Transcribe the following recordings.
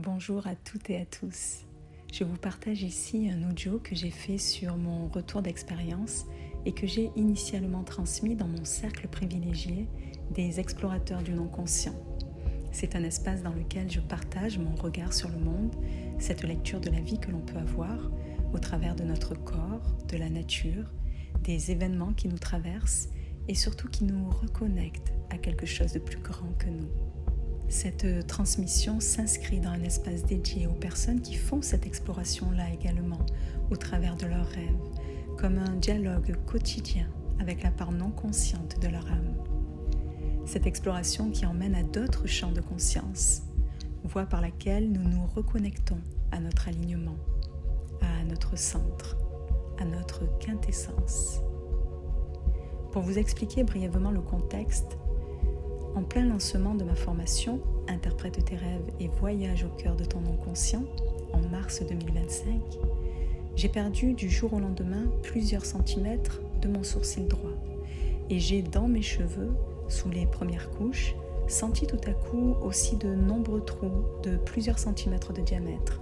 Bonjour à toutes et à tous. Je vous partage ici un audio que j'ai fait sur mon retour d'expérience et que j'ai initialement transmis dans mon cercle privilégié des explorateurs du non-conscient. C'est un espace dans lequel je partage mon regard sur le monde, cette lecture de la vie que l'on peut avoir au travers de notre corps, de la nature, des événements qui nous traversent et surtout qui nous reconnectent à quelque chose de plus grand que nous. Cette transmission s'inscrit dans un espace dédié aux personnes qui font cette exploration-là également, au travers de leurs rêves, comme un dialogue quotidien avec la part non consciente de leur âme. Cette exploration qui emmène à d'autres champs de conscience, voie par laquelle nous nous reconnectons à notre alignement, à notre centre, à notre quintessence. Pour vous expliquer brièvement le contexte, en plein lancement de ma formation « Interprète tes rêves et voyage au cœur de ton non-conscient » en mars 2025, j'ai perdu du jour au lendemain plusieurs centimètres de mon sourcil droit et j'ai dans mes cheveux, sous les premières couches, senti tout à coup aussi de nombreux trous de plusieurs centimètres de diamètre,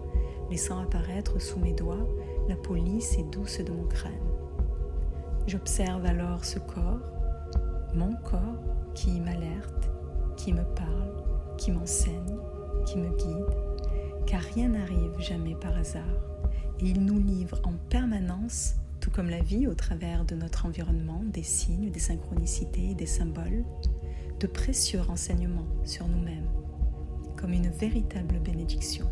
laissant apparaître sous mes doigts la peau lisse et douce de mon crâne. J'observe alors ce corps, mon corps, qui m'alerte, qui me parle, qui m'enseigne, qui me guide, car rien n'arrive jamais par hasard, et il nous livre en permanence, tout comme la vie au travers de notre environnement, des signes, des synchronicités, des symboles, de précieux renseignements sur nous-mêmes, comme une véritable bénédiction.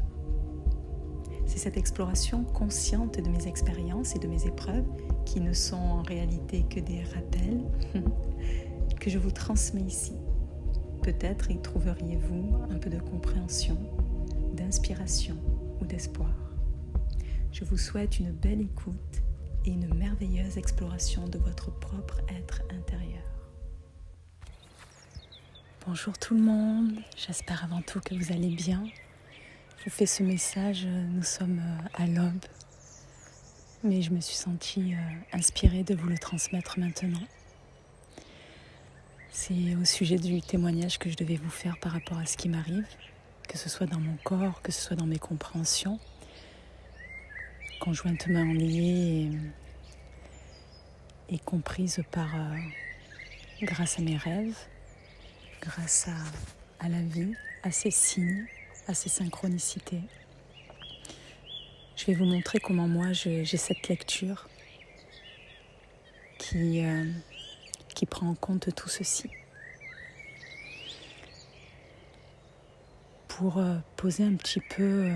C'est cette exploration consciente de mes expériences et de mes épreuves, qui ne sont en réalité que des rappels, que je vous transmets ici. Peut-être y trouveriez-vous un peu de compréhension, d'inspiration ou d'espoir. Je vous souhaite une belle écoute et une merveilleuse exploration de votre propre être intérieur. Bonjour tout le monde, j'espère avant tout que vous allez bien. Je vous fais ce message, nous sommes à l'aube, mais je me suis sentie inspirée de vous le transmettre maintenant. C'est au sujet du témoignage que je devais vous faire par rapport à ce qui m'arrive, que ce soit dans mon corps, que ce soit dans mes compréhensions, conjointement liées et comprises grâce à mes rêves, grâce à la vie, à ses signes, à ses synchronicités. Je vais vous montrer comment moi j'ai cette lecture qui prend en compte tout ceci. Pour poser un petit peu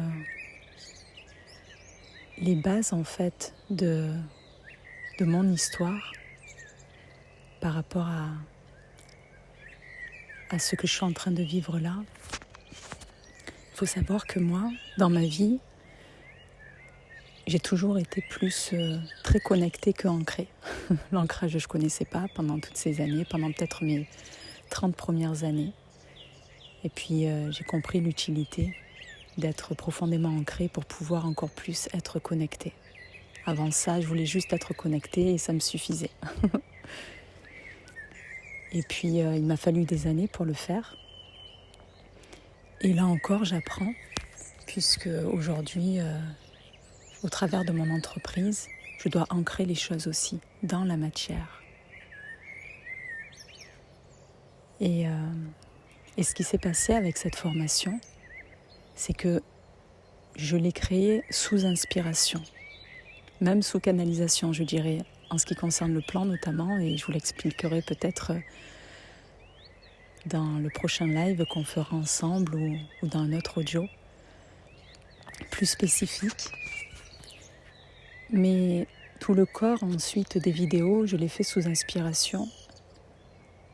les bases en fait de mon histoire par rapport à ce que je suis en train de vivre là. Il faut savoir que moi, dans ma vie, j'ai toujours été plus très connectée que ancrée. L'ancrage, je ne connaissais pas pendant toutes ces années, pendant peut-être mes 30 premières années. Et puis, j'ai compris l'utilité d'être profondément ancrée pour pouvoir encore plus être connectée. Avant ça, je voulais juste être connectée et ça me suffisait. Et puis, il m'a fallu des années pour le faire. Et là encore, j'apprends, puisque aujourd'hui, au travers de mon entreprise, je dois ancrer les choses aussi dans la matière. Et ce qui s'est passé avec cette formation, c'est que je l'ai créée sous inspiration, même sous canalisation, je dirais, en ce qui concerne le plan notamment, et je vous l'expliquerai peut-être dans le prochain live qu'on fera ensemble ou dans un autre audio plus spécifique. Mais tout le corps, ensuite des vidéos, je l'ai fait sous inspiration.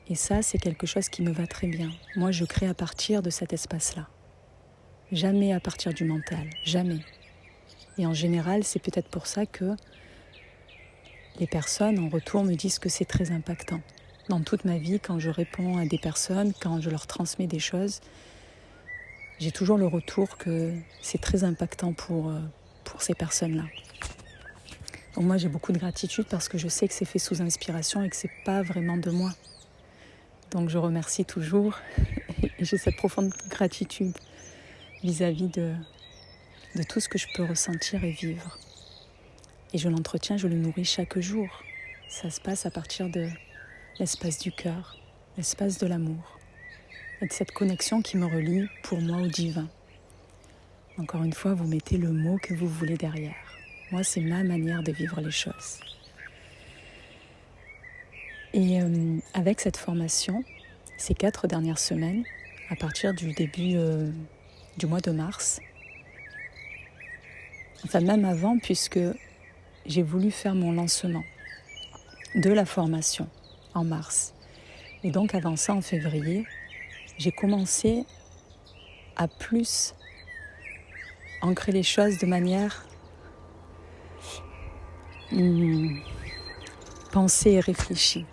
Et ça, c'est quelque chose qui me va très bien. Moi, je crée à partir de cet espace-là. Jamais à partir du mental, jamais. Et en général, c'est peut-être pour ça que les personnes en retour me disent que c'est très impactant. Dans toute ma vie, quand je réponds à des personnes, quand je leur transmets des choses, j'ai toujours le retour que c'est très impactant pour ces personnes-là. Donc moi, j'ai beaucoup de gratitude parce que je sais que c'est fait sous inspiration et que c'est pas vraiment de moi. Donc je remercie toujours et j'ai cette profonde gratitude vis-à-vis de tout ce que je peux ressentir et vivre. Et je l'entretiens, je le nourris chaque jour. Ça se passe à partir de l'espace du cœur, l'espace de l'amour, et de cette connexion qui me relie pour moi au divin. Encore une fois, vous mettez le mot que vous voulez derrière. Moi, c'est ma manière de vivre les choses. Et avec cette formation, ces 4 dernières semaines, à partir du début du mois de mars, enfin même avant, puisque j'ai voulu faire mon lancement de la formation en mars. Et donc avant ça, en février, j'ai commencé à plus ancrer les choses de manière pensée et réfléchie.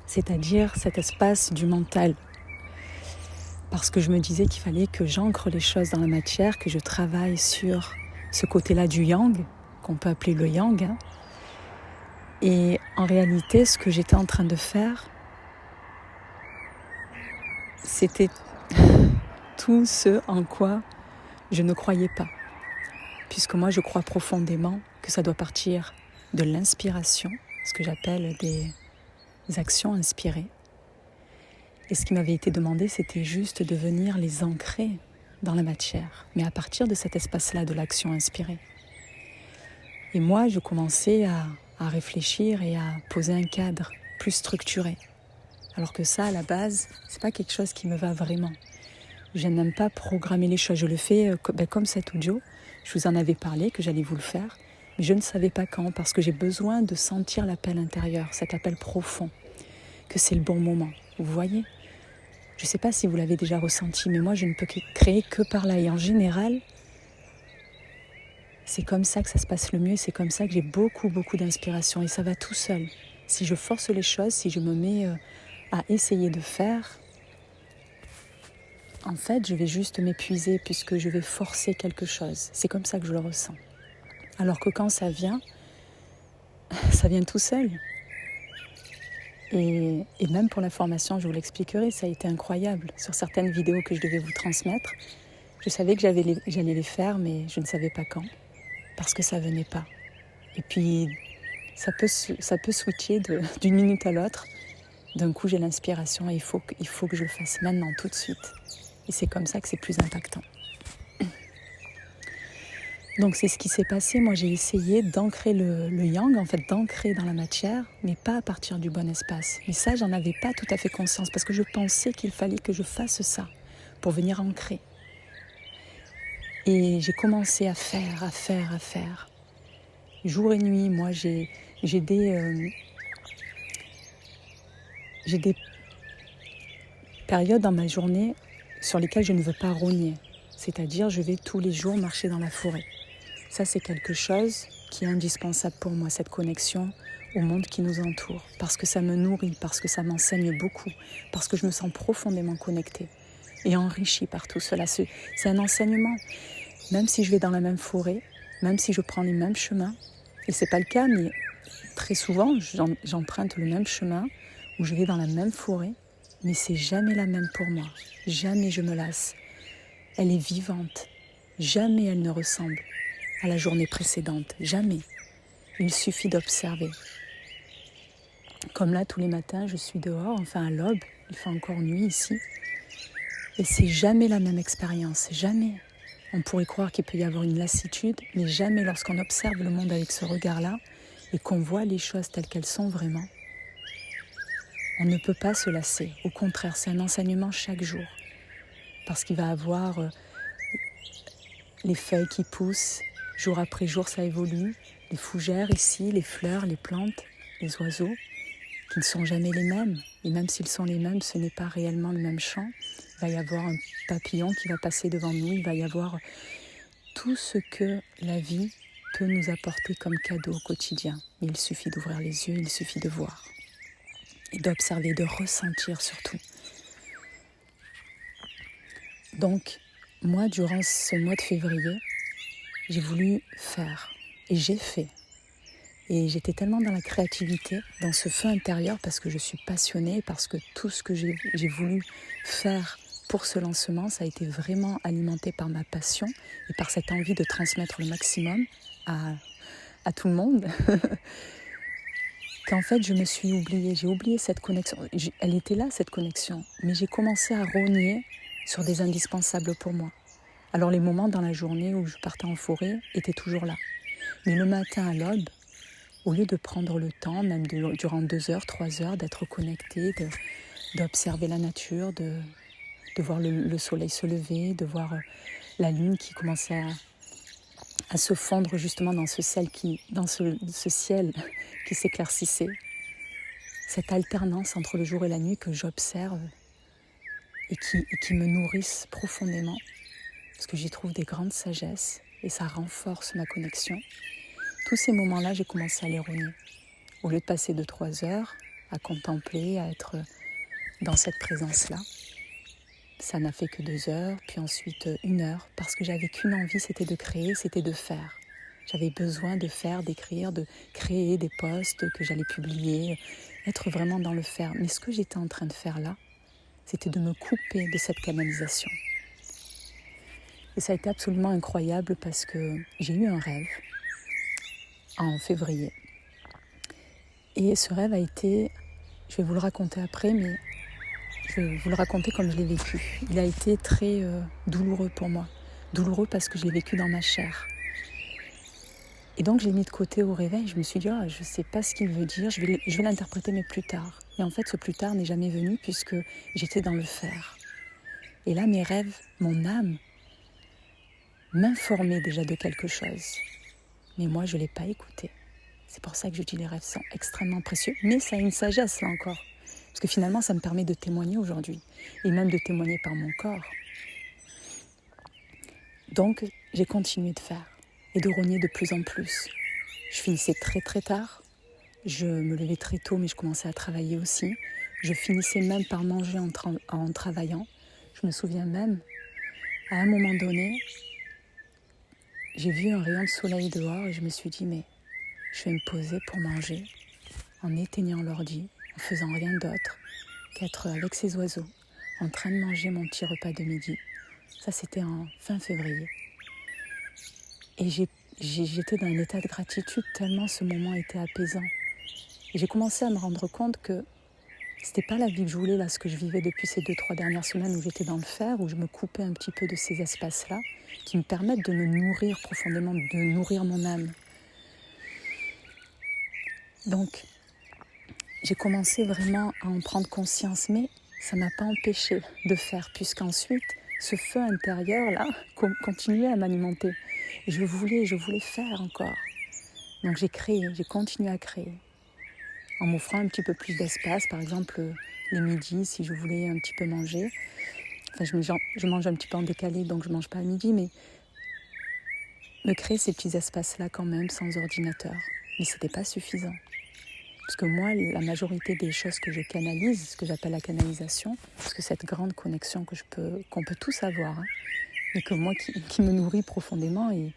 C'est-à-dire cet espace du mental. Parce que je me disais qu'il fallait que j'ancre les choses dans la matière, que je travaille sur ce côté-là du yang, qu'on peut appeler le yang. Hein. Et en réalité, ce que j'étais en train de faire, c'était tout ce en quoi je ne croyais pas. Puisque moi, je crois profondément que ça doit partir de l'inspiration, ce que j'appelle des actions inspirées. Et ce qui m'avait été demandé, c'était juste de venir les ancrer dans la matière, mais à partir de cet espace-là de l'action inspirée. Et moi, je commençais à réfléchir et à poser un cadre plus structuré. Alors que ça, à la base, c'est pas quelque chose qui me va vraiment. Je n'aime pas programmer les choses. Je le fais comme cet audio. Je vous en avais parlé, que j'allais vous le faire. Mais je ne savais pas quand, parce que j'ai besoin de sentir l'appel intérieur, cet appel profond, que c'est le bon moment. Vous voyez ? Je ne sais pas si vous l'avez déjà ressenti, mais moi, je ne peux créer que par là. Et en général, c'est comme ça que ça se passe le mieux. C'est comme ça que j'ai beaucoup d'inspiration. Et ça va tout seul. Si je force les choses, si je me mets à essayer de faire, en fait, je vais juste m'épuiser puisque je vais forcer quelque chose. C'est comme ça que je le ressens. Alors que quand ça vient tout seul. Et même pour la formation, je vous l'expliquerai, ça a été incroyable. Sur certaines vidéos que je devais vous transmettre, je savais que j'allais les faire, mais je ne savais pas quand, parce que ça venait pas. Et puis, ça peut switcher d'une minute à l'autre. D'un coup, j'ai l'inspiration et il faut que je le fasse maintenant, tout de suite. Et c'est comme ça que c'est plus impactant. Donc c'est ce qui s'est passé. Moi, j'ai essayé d'ancrer le yang, en fait, d'ancrer dans la matière, mais pas à partir du bon espace. Mais ça, j'en avais pas tout à fait conscience, parce que je pensais qu'il fallait que je fasse ça pour venir ancrer. Et j'ai commencé à faire. Jour et nuit, moi, j'ai des périodes dans ma journée sur lesquelles je ne veux pas rogner. C'est-à-dire, je vais tous les jours marcher dans la forêt. Ça, c'est quelque chose qui est indispensable pour moi, cette connexion au monde qui nous entoure. Parce que ça me nourrit, parce que ça m'enseigne beaucoup, parce que je me sens profondément connectée et enrichie par tout cela. C'est un enseignement. Même si je vais dans la même forêt, même si je prends les mêmes chemins, et c'est pas le cas, mais très souvent, j'emprunte le même chemin, où je vais dans la même forêt, mais c'est jamais la même pour moi. Jamais je me lasse. Elle est vivante. Jamais elle ne ressemble à la journée précédente. Jamais. Il suffit d'observer. Comme là, tous les matins, je suis dehors, enfin à l'aube, il fait encore nuit ici. Et c'est jamais la même expérience. Jamais. On pourrait croire qu'il peut y avoir une lassitude, mais jamais lorsqu'on observe le monde avec ce regard-là et qu'on voit les choses telles qu'elles sont vraiment. On ne peut pas se lasser. Au contraire, c'est un enseignement chaque jour. Parce qu'il va avoir les feuilles qui poussent, jour après jour ça évolue, les fougères ici, les fleurs, les plantes, les oiseaux, qui ne sont jamais les mêmes. Et même s'ils sont les mêmes, ce n'est pas réellement le même chant. Il va y avoir un papillon qui va passer devant nous, il va y avoir tout ce que la vie peut nous apporter comme cadeau au quotidien. Mais il suffit d'ouvrir les yeux, il suffit de voir. Et d'observer, de ressentir surtout. Donc, moi, durant ce mois de février, j'ai voulu faire. Et j'ai fait. Et j'étais tellement dans la créativité, dans ce feu intérieur, parce que je suis passionnée, parce que tout ce que j'ai voulu faire pour ce lancement, ça a été vraiment alimenté par ma passion et par cette envie de transmettre le maximum à tout le monde. Qu'en fait, je me suis oubliée. J'ai oublié cette connexion. Elle était là, cette connexion. Mais j'ai commencé à rogner sur des indispensables pour moi. Alors les moments dans la journée où je partais en forêt étaient toujours là. Mais le matin à l'aube, au lieu de prendre le temps, même durant 2 heures, 3 heures, d'être connectée, d'observer la nature, de voir le soleil se lever, de voir la lune qui commençait à se fondre justement dans ce ciel qui s'éclaircissait. Cette alternance entre le jour et la nuit que j'observe et qui me nourrissent profondément, parce que j'y trouve des grandes sagesses et ça renforce ma connexion. Tous ces moments-là, j'ai commencé à les rogner. Au lieu de passer 2-3 heures à contempler, à être dans cette présence-là, ça n'a fait que 2 heures, puis ensuite 1 heure, parce que j'avais qu'une envie, c'était de créer, c'était de faire. J'avais besoin de faire, d'écrire, de créer des posts que j'allais publier, être vraiment dans le faire. Mais ce que j'étais en train de faire là, c'était de me couper de cette canalisation. Et ça a été absolument incroyable parce que j'ai eu un rêve en février. Et ce rêve a été, je vais vous le raconter après, mais je vais vous le raconter comme je l'ai vécu. Il a été très douloureux pour moi. Douloureux parce que je l'ai vécu dans ma chair. Et donc je l'ai mis de côté au réveil. Je me suis dit, je ne sais pas ce qu'il veut dire, je vais l'interpréter mais plus tard. Et en fait, ce plus tard n'est jamais venu puisque j'étais dans le faire. Et là, mes rêves, mon âme, m'informaient déjà de quelque chose. Mais moi, je ne l'ai pas écouté. C'est pour ça que je dis les rêves sont extrêmement précieux. Mais ça a une sagesse, là encore. Parce que finalement, ça me permet de témoigner aujourd'hui. Et même de témoigner par mon corps. Donc, j'ai continué de faire. Et de rogner de plus en plus. Je finissais très très tard. Je me levais très tôt, mais je commençais à travailler aussi. Je finissais même par manger en travaillant. Je me souviens même, à un moment donné, j'ai vu un rayon de soleil dehors et je me suis dit, mais je vais me poser pour manger en éteignant l'ordi, en faisant rien d'autre qu'être avec ces oiseaux, en train de manger mon petit repas de midi. Ça, c'était en fin février. Et j'étais dans un état de gratitude tellement ce moment était apaisant. Et j'ai commencé à me rendre compte que c'était pas la vie que je voulais, là, ce que je vivais depuis ces 2-3 dernières semaines où j'étais dans le fer, où je me coupais un petit peu de ces espaces-là, qui me permettent de me nourrir profondément, de nourrir mon âme. Donc, j'ai commencé vraiment à en prendre conscience, mais ça ne m'a pas empêché de faire, puisqu'ensuite, ce feu intérieur-là continuait à m'alimenter. Et je voulais faire encore. Donc j'ai créé, j'ai continué à créer. En m'offrant un petit peu plus d'espace, par exemple les midis, si je voulais un petit peu manger. Enfin, je mange un petit peu en décalé, donc je ne mange pas à midi, mais me créer ces petits espaces-là quand même, sans ordinateur. Mais ce n'était pas suffisant. Parce que moi, la majorité des choses que je canalise, ce que j'appelle la canalisation, parce que cette grande connexion qu'on peut tous avoir, mais que moi qui me nourrit profondément et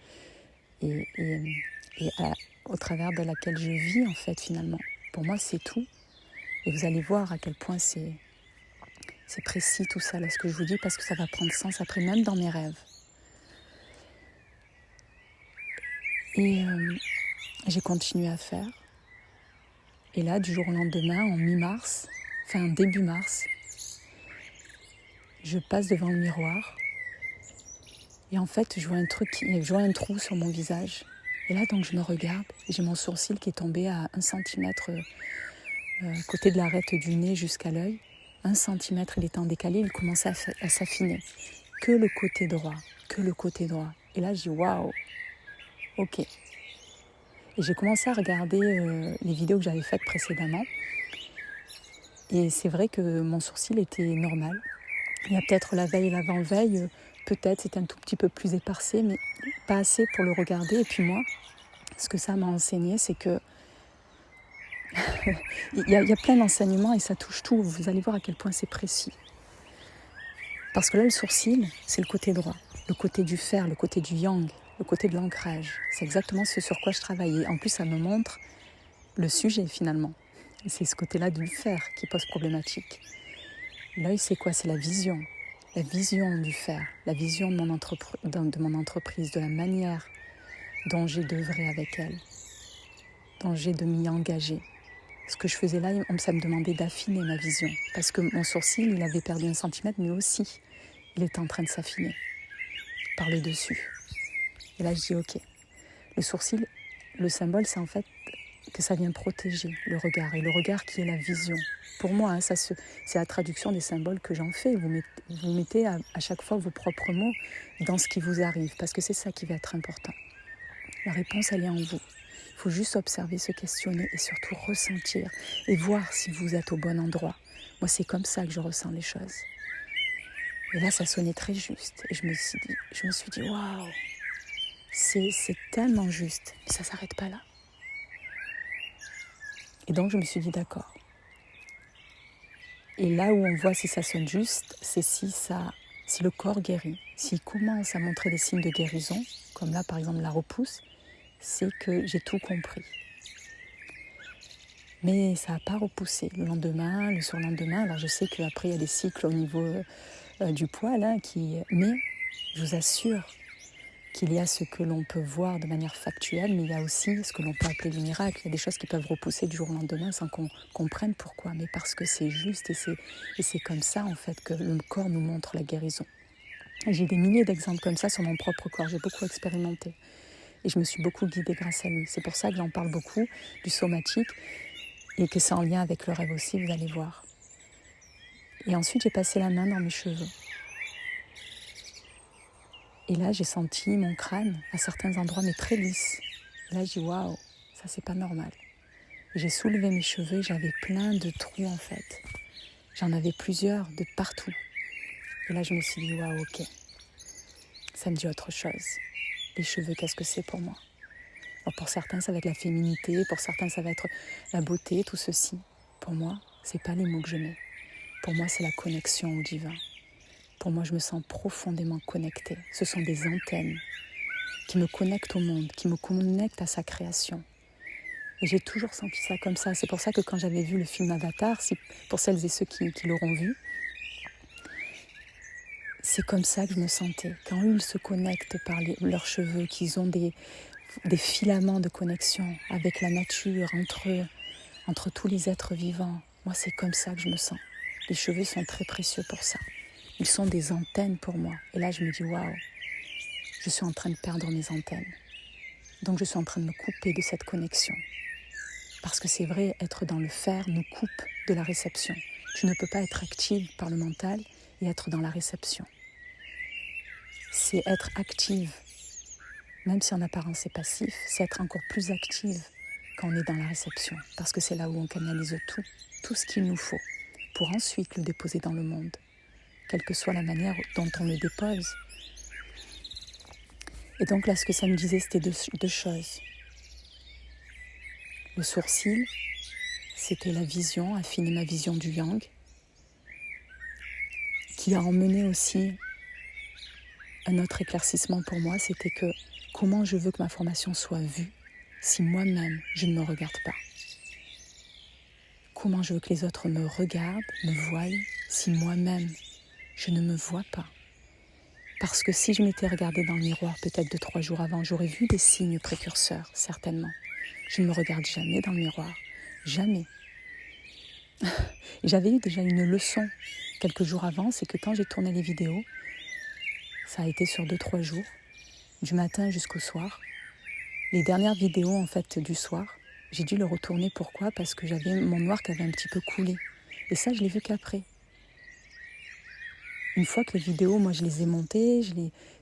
au travers de laquelle je vis en fait finalement. Pour moi, c'est tout. Et vous allez voir à quel point c'est précis tout ça, là, ce que je vous dis, parce que ça va prendre sens après, même dans mes rêves. Et j'ai continué à faire. Et là, du jour au lendemain, en mi-mars, enfin début mars, je passe devant le miroir. Et en fait, je vois un trou sur mon visage. Et là, donc, je me regarde. Et j'ai mon sourcil qui est tombé à 1 centimètre côté de l'arête du nez jusqu'à l'œil. 1 centimètre, il était en décalé, il commençait à s'affiner. Que le côté droit. Et là, je dis, waouh, ok. Et j'ai commencé à regarder les vidéos que j'avais faites précédemment. Et c'est vrai que mon sourcil était normal. Il y a peut-être la veille et l'avant-veille, peut-être c'était un tout petit peu plus éparcé, mais pas assez pour le regarder. Et puis moi, ce que ça m'a enseigné, c'est que il y a plein d'enseignements et ça touche tout. Vous allez voir à quel point c'est précis. Parce que là, le sourcil, c'est le côté droit, le côté du fer, le côté du yang, le côté de l'ancrage. C'est exactement ce sur quoi je travaillais. En plus, ça me montre le sujet finalement. Et c'est ce côté-là du fer qui pose problématique. L'œil, c'est quoi? C'est la vision. la vision du faire, la vision de mon entreprise, de la manière dont j'ai d'œuvrer avec elle, dont j'ai de m'y engager. Ce que je faisais là, ça me demandait d'affiner ma vision, parce que mon sourcil, il avait perdu 1 centimètre, mais aussi, il était en train de s'affiner par le dessus. Et là, je dis ok. Le sourcil, le symbole, c'est en fait que ça vient protéger le regard, et le regard qui est la vision. Pour moi, hein, c'est la traduction des symboles que j'en fais. Vous mettez à chaque fois vos propres mots dans ce qui vous arrive, parce que c'est ça qui va être important. La réponse, elle est en vous. Il faut juste observer, se questionner et surtout ressentir et voir si vous êtes au bon endroit. Moi, c'est comme ça que je ressens les choses. Et là, ça sonnait très juste. Et je me suis dit, waouh, c'est tellement juste. Mais ça ne s'arrête pas là. Et donc, je me suis dit, d'accord. Et là où on voit si ça sonne juste, c'est si le corps guérit. S'il commence à montrer des signes de guérison, comme là, par exemple, la repousse, c'est que j'ai tout compris. Mais ça n'a pas repoussé. Le lendemain, le surlendemain, alors je sais qu'après, il y a des cycles au niveau du poil, hein, mais je vous assure qu'il y a ce que l'on peut voir de manière factuelle, mais il y a aussi ce que l'on peut appeler le miracle. Il y a des choses qui peuvent repousser du jour au lendemain sans qu'on comprenne pourquoi, mais parce que c'est juste et c'est comme ça en fait que le corps nous montre la guérison. Et j'ai des milliers d'exemples comme ça sur mon propre corps, j'ai beaucoup expérimenté et je me suis beaucoup guidée grâce à lui. C'est pour ça que j'en parle beaucoup du somatique et que c'est en lien avec le rêve aussi, vous allez voir. Et ensuite j'ai passé la main dans mes cheveux. Et là, j'ai senti mon crâne à certains endroits, mais très lisse. Et là, je dis, waouh, ça, c'est pas normal. Et j'ai soulevé mes cheveux, j'avais plein de trous, en fait. J'en avais plusieurs de partout. Et là, je me suis dit, waouh, ok. Ça me dit autre chose. Les cheveux, qu'est-ce que c'est pour moi? Alors, pour certains, ça va être la féminité. Pour certains, ça va être la beauté, tout ceci. Pour moi, c'est pas les mots que je mets. Pour moi, c'est la connexion au divin. Pour moi, je me sens profondément connectée. Ce sont des antennes qui me connectent au monde, qui me connectent à sa création. Et j'ai toujours senti ça comme ça. C'est pour ça que quand j'avais vu le film Avatar, pour celles et ceux qui l'auront vu, c'est comme ça que je me sentais. Quand ils se connectent par leurs cheveux, qu'ils ont des filaments de connexion avec la nature, entre tous les êtres vivants, moi, c'est comme ça que je me sens. Les cheveux sont très précieux pour ça. Ils sont des antennes pour moi. Et là, je me dis, waouh, je suis en train de perdre mes antennes. Donc, je suis en train de me couper de cette connexion. Parce que c'est vrai, être dans le faire nous coupe de la réception. Tu ne peux pas être active par le mental et être dans la réception. C'est être active, même si en apparence c'est passif, c'est être encore plus active quand on est dans la réception. Parce que c'est là où on canalise tout ce qu'il nous faut, pour ensuite le déposer dans le monde, quelle que soit la manière dont on le dépose. Et donc là, ce que ça me disait, c'était deux choses. Le sourcil, c'était la vision, affiner ma vision du yang, qui a emmené aussi un autre éclaircissement pour moi, c'était que comment je veux que ma formation soit vue si moi-même je ne me regarde pas. Comment je veux que les autres me regardent, me voient, si moi-même je ne me vois pas. Parce que si je m'étais regardée dans le miroir peut-être 2-3 jours avant, j'aurais vu des signes précurseurs, certainement. Je ne me regarde jamais dans le miroir, jamais. J'avais eu déjà une leçon quelques jours avant, c'est que quand j'ai tourné les vidéos, ça a été sur 2-3 jours, du matin jusqu'au soir. Les dernières vidéos en fait du soir, j'ai dû le retourner. Pourquoi? Parce que j'avais mon noir qui avait un petit peu coulé. Et ça, je l'ai vu qu'après. Une fois que les vidéos, moi je les ai montées,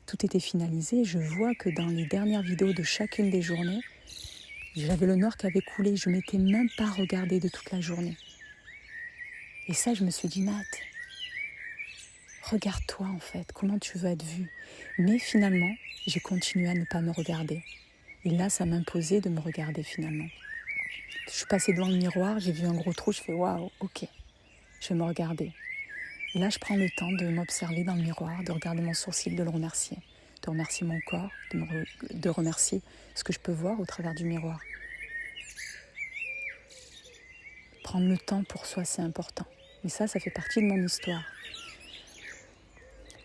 tout était finalisé, je vois que dans les dernières vidéos de chacune des journées, j'avais le noir qui avait coulé, je ne m'étais même pas regardée de toute la journée. Et ça, je me suis dit, Nat, regarde-toi en fait, comment tu veux être vue. Mais finalement, j'ai continué à ne pas me regarder. Et là, ça m'imposait de me regarder finalement. Je suis passée devant le miroir, j'ai vu un gros trou, je fais waouh, ok, je vais me regarder. Et là, je prends le temps de m'observer dans le miroir, de regarder mon sourcil, de le remercier, de remercier mon corps, de remercier ce que je peux voir au travers du miroir. Prendre le temps pour soi, c'est important. Mais ça fait partie de mon histoire.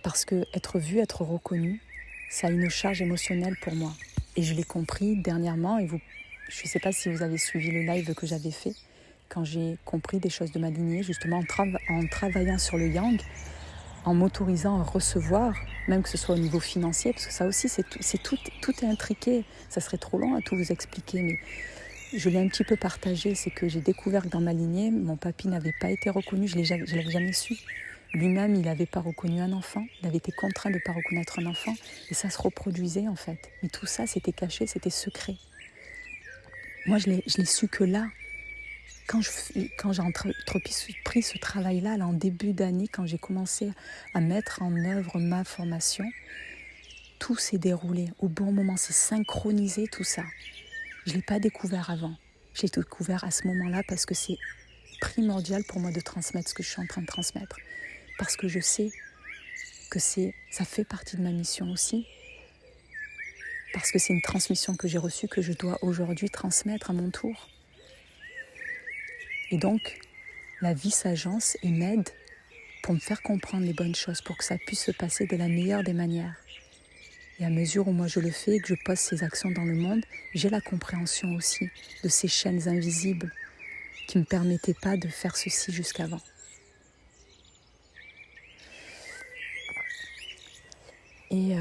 Parce que être vu, être reconnu, ça a une charge émotionnelle pour moi. Et je l'ai compris dernièrement, et je ne sais pas si vous avez suivi le live que j'avais fait, quand j'ai compris des choses de ma lignée, justement en travaillant sur le yang, en m'autorisant à recevoir, même que ce soit au niveau financier, parce que ça aussi, tout est intriqué. Ça serait trop long à tout vous expliquer, mais je l'ai un petit peu partagé. C'est que j'ai découvert que dans ma lignée, mon papy n'avait pas été reconnu, je ne l'avais jamais su. Lui-même, il n'avait pas reconnu un enfant, il avait été contraint de ne pas reconnaître un enfant, et ça se reproduisait en fait. Mais tout ça, c'était caché, c'était secret. Moi, je l'ai su que là, quand j'ai entrepris ce travail-là, là, en début d'année, quand j'ai commencé à mettre en œuvre ma formation, tout s'est déroulé au bon moment, c'est synchronisé tout ça. Je ne l'ai pas découvert avant, je l'ai découvert à ce moment-là parce que c'est primordial pour moi de transmettre ce que je suis en train de transmettre. Parce que je sais que ça fait partie de ma mission aussi. Parce que c'est une transmission que j'ai reçue, que je dois aujourd'hui transmettre à mon tour. Et donc, la vie s'agence et m'aide pour me faire comprendre les bonnes choses, pour que ça puisse se passer de la meilleure des manières. Et à mesure où moi je le fais et que je pose ces actions dans le monde, j'ai la compréhension aussi de ces chaînes invisibles qui ne me permettaient pas de faire ceci jusqu'avant. Et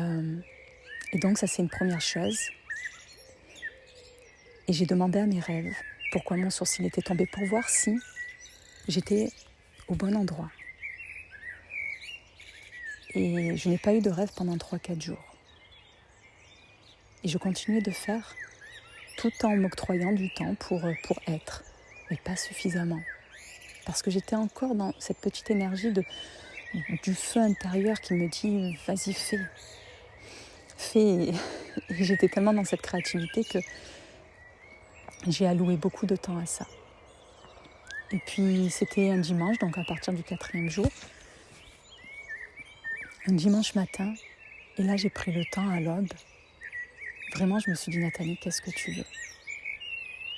donc ça c'est une première chose. Et j'ai demandé à mes rêves pourquoi mon sourcil était tombé, pour voir si j'étais au bon endroit. Et je n'ai pas eu de rêve pendant 3-4 jours. Et je continuais de faire tout en m'octroyant du temps pour être, mais pas suffisamment. Parce que j'étais encore dans cette petite énergie du feu intérieur qui me dit « vas-y, fais ». Et j'étais tellement dans cette créativité que j'ai alloué beaucoup de temps à ça. Et puis c'était un dimanche, donc à partir du 4e jour, un dimanche matin, et là j'ai pris le temps à l'aube. Vraiment, je me suis dit, Nathalie, qu'est-ce que tu veux ?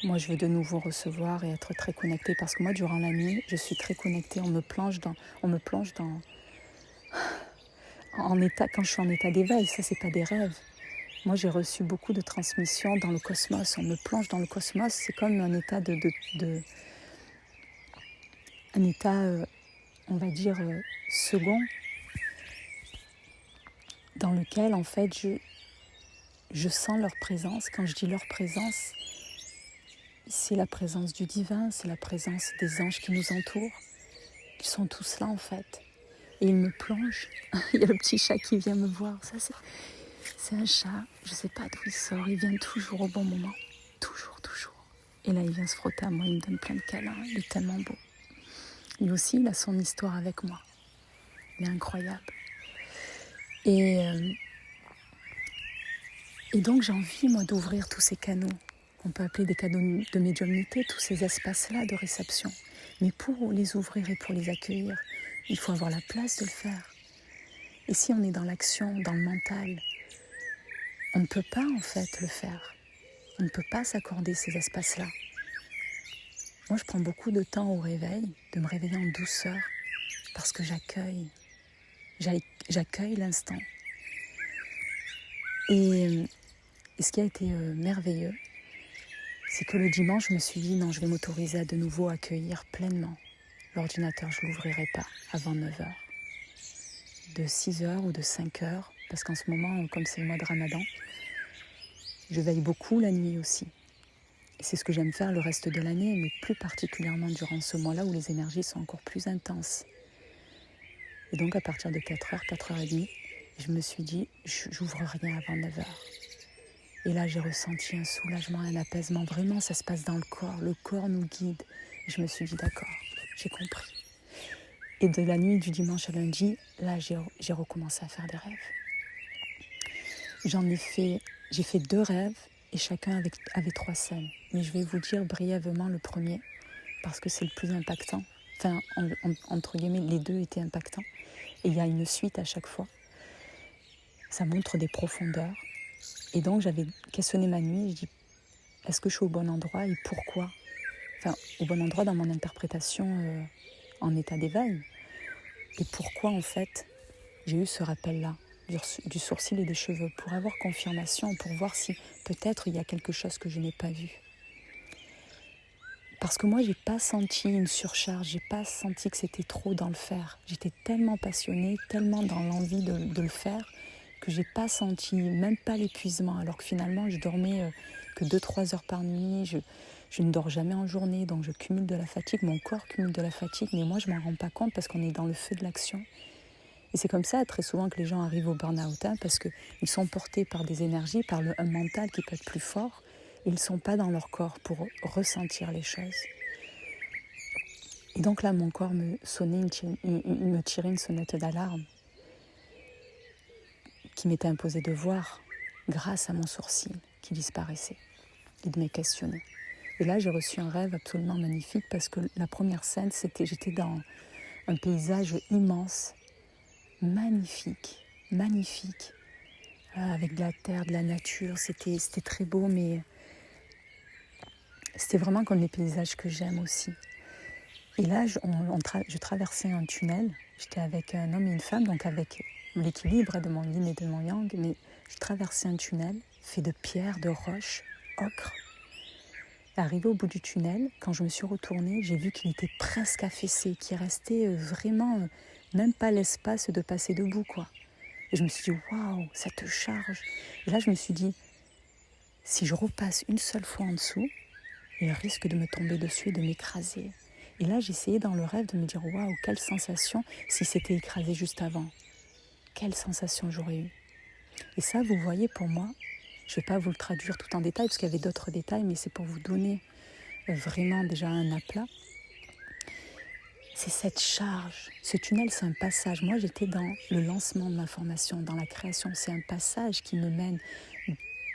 Moi, je veux de nouveau recevoir et être très connectée, parce que moi, durant la nuit, je suis très connectée. On me plonge en état, quand je suis en état d'éveil, ça, c'est pas des rêves. Moi, j'ai reçu beaucoup de transmissions dans le cosmos. On me plonge dans le cosmos, c'est comme un état un état, on va dire, second, dans lequel, en fait, je sens leur présence. Quand je dis leur présence, c'est la présence du divin, c'est la présence des anges qui nous entourent. Ils sont tous là, en fait. Et ils me plongent. Il y a le petit chat qui vient me voir. Ça, c'est un chat. Je ne sais pas d'où il sort. Il vient toujours au bon moment. Toujours, toujours. Et là, il vient se frotter à moi. Il me donne plein de câlins. Il est tellement beau. Lui aussi, il a son histoire avec moi. Il est incroyable. Et donc, j'ai envie, moi, d'ouvrir tous ces canaux. On peut appeler des canaux de médiumnité, tous ces espaces-là de réception. Mais pour les ouvrir et pour les accueillir, il faut avoir la place de le faire. Et si on est dans l'action, dans le mental, on ne peut pas en fait le faire. On ne peut pas s'accorder ces espaces-là. Moi, je prends beaucoup de temps au réveil, de me réveiller en douceur, parce que j'accueille l'instant. Et ce qui a été merveilleux, c'est que le dimanche, je me suis dit, non, je vais m'autoriser à de nouveau accueillir pleinement. L'ordinateur, je ne l'ouvrirai pas avant 9h. De 6h ou de 5h, parce qu'en ce moment, comme c'est le mois de Ramadan, je veille beaucoup la nuit aussi. Et c'est ce que j'aime faire le reste de l'année, mais plus particulièrement durant ce mois-là où les énergies sont encore plus intenses. Et donc à partir de 4h, 4h30, je me suis dit, j'ouvre rien avant 9h. Et là, j'ai ressenti un soulagement, un apaisement. Vraiment, ça se passe dans le corps nous guide. Et je me suis dit, d'accord, j'ai compris. Et de la nuit du dimanche à lundi, là, j'ai recommencé à faire des rêves. J'ai fait 2 rêves et chacun avait 3 scènes. Mais je vais vous dire brièvement le premier, parce que c'est le plus impactant. Enfin, entre guillemets, les 2 étaient impactants. Et il y a une suite à chaque fois. Ça montre des profondeurs. Et donc, j'avais questionné ma nuit. Je dis, est-ce que je suis au bon endroit et pourquoi ? Enfin, au bon endroit dans mon interprétation en état d'éveil. Et pourquoi, en fait, j'ai eu ce rappel-là du sourcil et des cheveux pour avoir confirmation, pour voir si peut-être il y a quelque chose que je n'ai pas vu. Parce que moi, j'ai pas senti une surcharge, j'ai pas senti que c'était trop dans le faire. J'étais tellement passionnée, tellement dans l'envie de le faire, que j'ai pas senti, même pas l'épuisement. Alors que finalement, je dormais que 2-3 heures par nuit, je ne dors jamais en journée, donc je cumule de la fatigue, mon corps cumule de la fatigue, mais moi, je m'en rends pas compte parce qu'on est dans le feu de l'action. Et c'est comme ça, très souvent, que les gens arrivent au burn-out, parce qu'ils sont portés par des énergies, par un mental qui peut être plus fort. Ils ne sont pas dans leur corps pour ressentir les choses. Et donc là, mon corps me tirait une sonnette d'alarme qui m'était imposée de voir grâce à mon sourcil qui disparaissait. Il me questionnait. Et là, j'ai reçu un rêve absolument magnifique parce que la première scène, j'étais dans un paysage immense, magnifique, avec de la terre, de la nature. C'était très beau, mais c'était vraiment comme les paysages que j'aime aussi. Et là, je traversais un tunnel. J'étais avec un homme et une femme, donc avec l'équilibre de mon yin et de mon yang. Mais je traversais un tunnel fait de pierres, de roches, ocre. Arrivé au bout du tunnel, quand je me suis retournée, j'ai vu qu'il était presque affaissé, qu'il restait vraiment même pas l'espace de passer debout, quoi. Et je me suis dit, waouh, cette charge. Et là, je me suis dit, si je repasse une seule fois en dessous, il risque de me tomber dessus et de m'écraser. Et là, j'essayais dans le rêve de me dire, waouh, quelle sensation si c'était écrasé juste avant. Quelle sensation j'aurais eue. Et ça, vous voyez, pour moi, je ne vais pas vous le traduire tout en détail, parce qu'il y avait d'autres détails, mais c'est pour vous donner vraiment déjà un aplat. C'est cette charge. Ce tunnel, c'est un passage. Moi, j'étais dans le lancement de ma formation, dans la création. C'est un passage qui me mène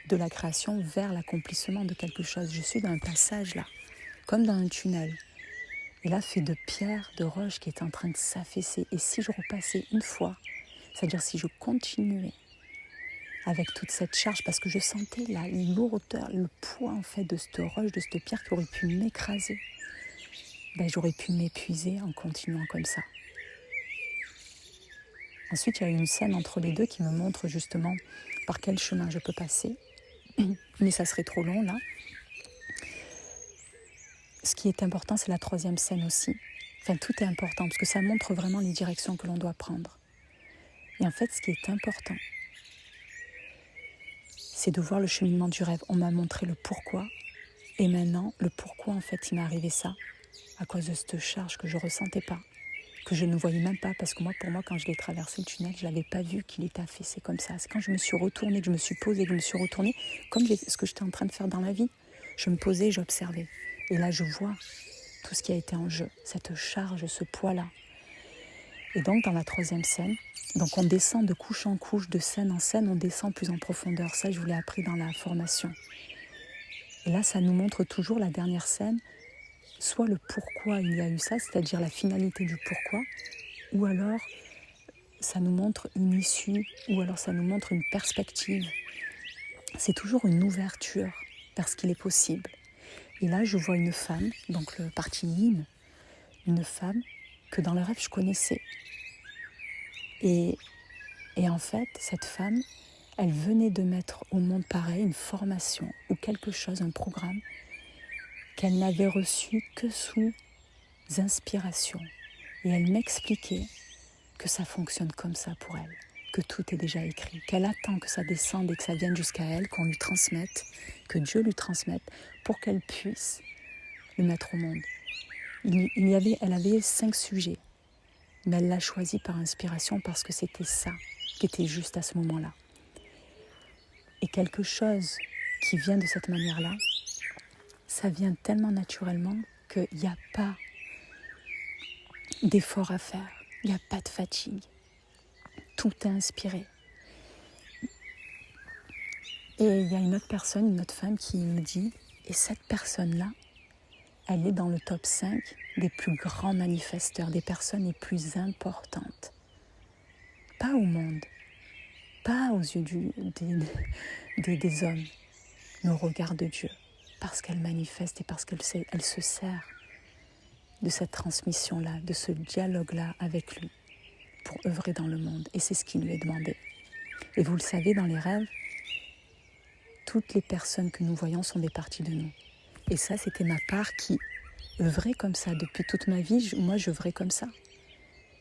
de la création vers l'accomplissement de quelque chose. Je suis dans un passage là, comme dans un tunnel. Et là, fait de pierres, de roches qui est en train de s'affaisser. Et si je repassais une fois, c'est-à-dire si je continuais avec toute cette charge, parce que je sentais la lourdeur, le poids en fait de cette roche, de cette pierre qui aurait pu m'écraser, j'aurais pu m'épuiser en continuant comme ça. Ensuite, il y a eu une scène entre les deux qui me montre justement par quel chemin je peux passer. Mais ça serait trop long là. Ce qui est important, c'est la troisième scène aussi. Enfin, tout est important parce que ça montre vraiment les directions que l'on doit prendre. Et en fait, ce qui est important, c'est de voir le cheminement du rêve. On m'a montré le pourquoi. Et maintenant, le pourquoi, en fait, il m'est arrivé ça à cause de cette charge que je ne ressentais pas, que je ne voyais même pas. Parce que pour moi, quand je l'ai traversé le tunnel, je ne l'avais pas vu qu'il était affaissé comme ça. C'est quand je me suis retournée, que je me suis posée, que je me suis retournée, comme ce que j'étais en train de faire dans la vie. Je me posais, j'observais. Et là, je vois tout ce qui a été en jeu, cette charge, ce poids-là. Et donc, dans la troisième scène, donc on descend de couche en couche, de scène en scène, on descend plus en profondeur. Ça, je vous l'ai appris dans la formation. Et là, ça nous montre toujours la dernière scène, soit le pourquoi il y a eu ça, c'est-à-dire la finalité du pourquoi, ou alors ça nous montre une issue, ou alors ça nous montre une perspective. C'est toujours une ouverture vers ce qu'il est possible. Et là, je vois une femme, donc le parti yin, une femme que dans le rêve, je connaissais. Et en fait, cette femme, elle venait de mettre au monde pareil une formation ou quelque chose, un programme qu'elle n'avait reçu que sous inspiration. Et elle m'expliquait que ça fonctionne comme ça pour elle, que tout est déjà écrit, qu'elle attend que ça descende et que ça vienne jusqu'à elle, qu'on lui transmette, que Dieu lui transmette pour qu'elle puisse le mettre au monde. Elle avait 5 sujets, mais elle l'a choisi par inspiration parce que c'était ça qui était juste à ce moment-là. Et quelque chose qui vient de cette manière-là, ça vient tellement naturellement qu'il n'y a pas d'effort à faire, il n'y a pas de fatigue. Tout est inspiré. Et il y a une autre personne, une autre femme qui me dit, et cette personne-là, elle est dans le top 5 des plus grands manifesteurs, des personnes les plus importantes. Pas au monde, pas aux yeux des hommes, mais au regard de Dieu, parce qu'elle manifeste et parce qu'elle se sert de cette transmission-là, de ce dialogue-là avec lui, pour œuvrer dans le monde. Et c'est ce qui lui est demandé. Et vous le savez, dans les rêves, toutes les personnes que nous voyons sont des parties de nous. Et ça, c'était ma part qui œuvrait comme ça. Depuis toute ma vie, moi, j'œuvrais comme ça.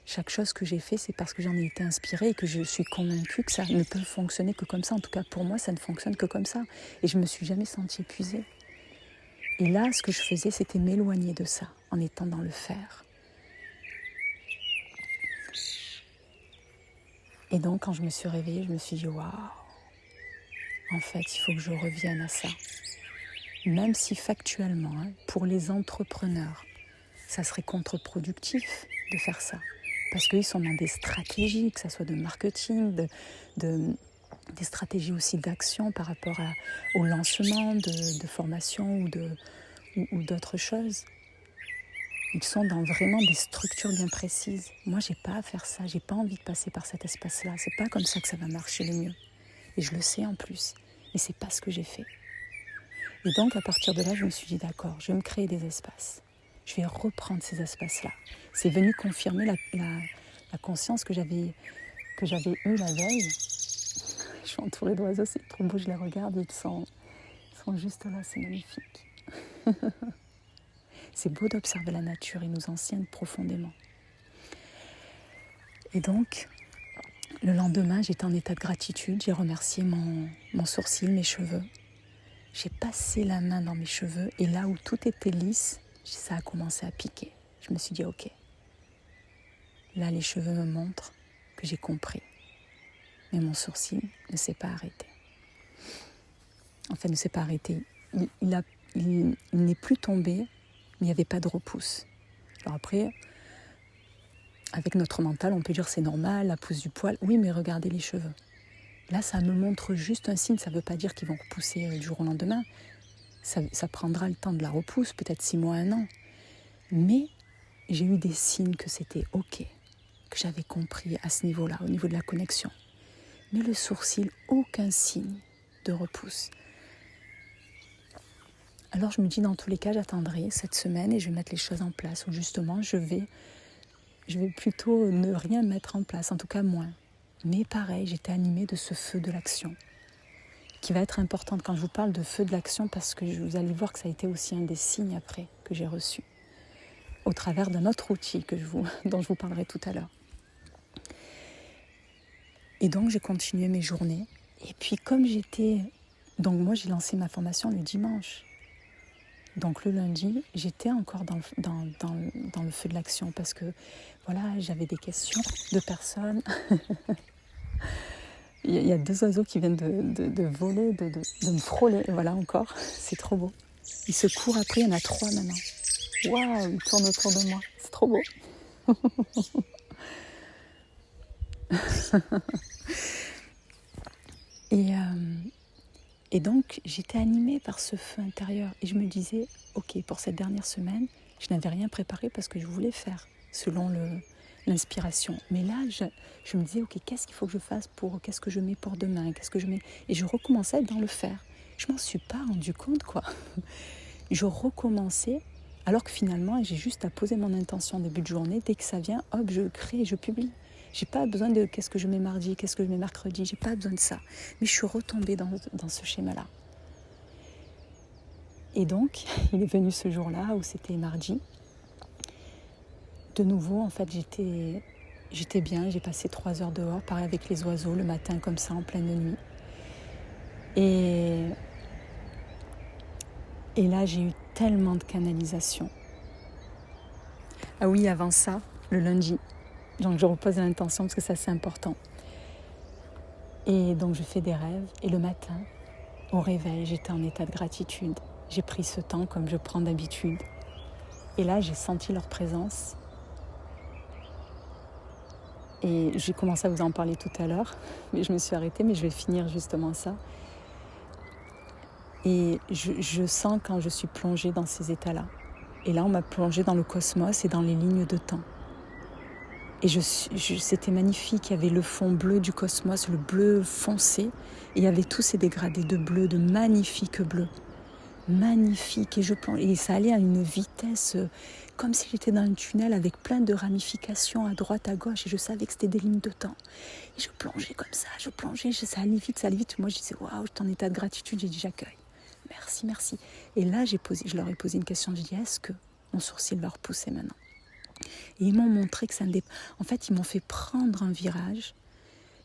Chaque chose que j'ai fait, c'est parce que j'en ai été inspirée et que je suis convaincue que ça ne peut fonctionner que comme ça. En tout cas, pour moi, ça ne fonctionne que comme ça. Et je ne me suis jamais sentie épuisée. Et là, ce que je faisais, c'était m'éloigner de ça, en étant dans le faire. Et donc, quand je me suis réveillée, je me suis dit, waouh, en fait, il faut que je revienne à ça. Même si factuellement, pour les entrepreneurs, ça serait contre-productif de faire ça. Parce qu'ils sont dans des stratégies, que ce soit de marketing, des stratégies aussi d'action par rapport au lancement de formation ou d'autres choses. Ils sont dans vraiment des structures bien précises. Moi, j'ai pas à faire ça, j'ai pas envie de passer par cet espace-là. C'est pas comme ça que ça va marcher le mieux. Et je le sais en plus. Mais c'est pas ce que j'ai fait. Et donc, à partir de là, je me suis dit, d'accord, je vais me créer des espaces. Je vais reprendre ces espaces-là. C'est venu confirmer la conscience que j'avais eue la veille. Je suis entourée d'oiseaux, c'est trop beau, je les regarde et ils sont juste là, c'est magnifique. C'est beau d'observer la nature, ils nous enseignent profondément. Et donc, le lendemain, j'étais en état de gratitude, j'ai remercié mon sourcil, mes cheveux. J'ai passé la main dans mes cheveux et là où tout était lisse, ça a commencé à piquer. Je me suis dit, ok, là les cheveux me montrent que j'ai compris. Mais mon sourcil ne s'est pas arrêté. Enfin, ne s'est pas arrêté. Il n'est plus tombé, mais il n'y avait pas de repousse. Alors après, avec notre mental, on peut dire c'est normal, la pousse du poil. Oui, mais regardez les cheveux. Là, ça me montre juste un signe. Ça ne veut pas dire qu'ils vont repousser du jour au lendemain. Ça prendra le temps de la repousse, peut-être 6 mois, 1 an. Mais j'ai eu des signes que c'était ok, que j'avais compris à ce niveau-là, au niveau de la connexion. Mais le sourcil, aucun signe de repousse. Alors je me dis, dans tous les cas, j'attendrai cette semaine et je vais mettre les choses en place. Ou justement, je vais plutôt ne rien mettre en place, en tout cas moins. Mais pareil, j'étais animée de ce feu de l'action, qui va être importante quand je vous parle de feu de l'action, parce que vous allez voir que ça a été aussi un des signes après que j'ai reçu, au travers d'un autre outil dont je vous parlerai tout à l'heure. Et donc j'ai continué mes journées. Et puis donc moi j'ai lancé ma formation le dimanche. Donc le lundi, j'étais encore dans le feu de l'action parce que voilà, j'avais des questions de personnes. Il y a 2 oiseaux qui viennent de voler, de me frôler. Et voilà encore, c'est trop beau. Ils se courent après, il y en a 3 maintenant. Waouh, ils tournent autour de moi, c'est trop beau. Et donc, j'étais animée par ce feu intérieur. Et je me disais, ok, pour cette dernière semaine, je n'avais rien préparé parce que je voulais faire selon l'inspiration. Mais là, je me disais, ok, qu'est-ce qu'il faut que je fasse qu'est-ce que je mets pour demain, Et je recommençais dans le faire. Je m'en suis pas rendu compte, quoi. Je recommençais, alors que finalement, j'ai juste à poser mon intention en début de journée. Dès que ça vient, hop, je crée et je publie. J'ai pas besoin de qu'est-ce que je mets mardi, qu'est-ce que je mets mercredi, j'ai pas besoin de ça. Mais je suis retombée dans ce schéma-là. Et donc, il est venu ce jour-là où c'était mardi. De nouveau, en fait, j'étais bien, j'ai passé 3 heures dehors, pareil avec les oiseaux, le matin comme ça, en pleine nuit. Et là, j'ai eu tellement de canalisation. Ah oui, avant ça, le lundi. Donc je repose l'intention parce que ça c'est important. Et donc je fais des rêves. Et le matin, au réveil, j'étais en état de gratitude. J'ai pris ce temps comme je prends d'habitude. Et là, j'ai senti leur présence. Et j'ai commencé à vous en parler tout à l'heure. Mais je me suis arrêtée, mais je vais finir justement ça. Et je sens quand je suis plongée dans ces états-là. Et là, on m'a plongée dans le cosmos et dans les lignes de temps. Et c'était magnifique, il y avait le fond bleu du cosmos, le bleu foncé, et il y avait tous ces dégradés de bleu, de magnifiques bleus. magnifique, et je plonge, et ça allait à une vitesse comme si j'étais dans un tunnel avec plein de ramifications à droite, à gauche, et je savais que c'était des lignes de temps. Et je plongeais comme ça, je plongeais, ça allait vite, ça allait vite. Moi, je disais, waouh, j'étais en état de gratitude, j'ai dit, j'accueille. Merci, merci. Et là, je leur ai posé une question, j'ai dit, est-ce que mon sourcil va repousser maintenant? Et ils m'ont montré que ça ne dépend. En fait, ils m'ont fait prendre un virage,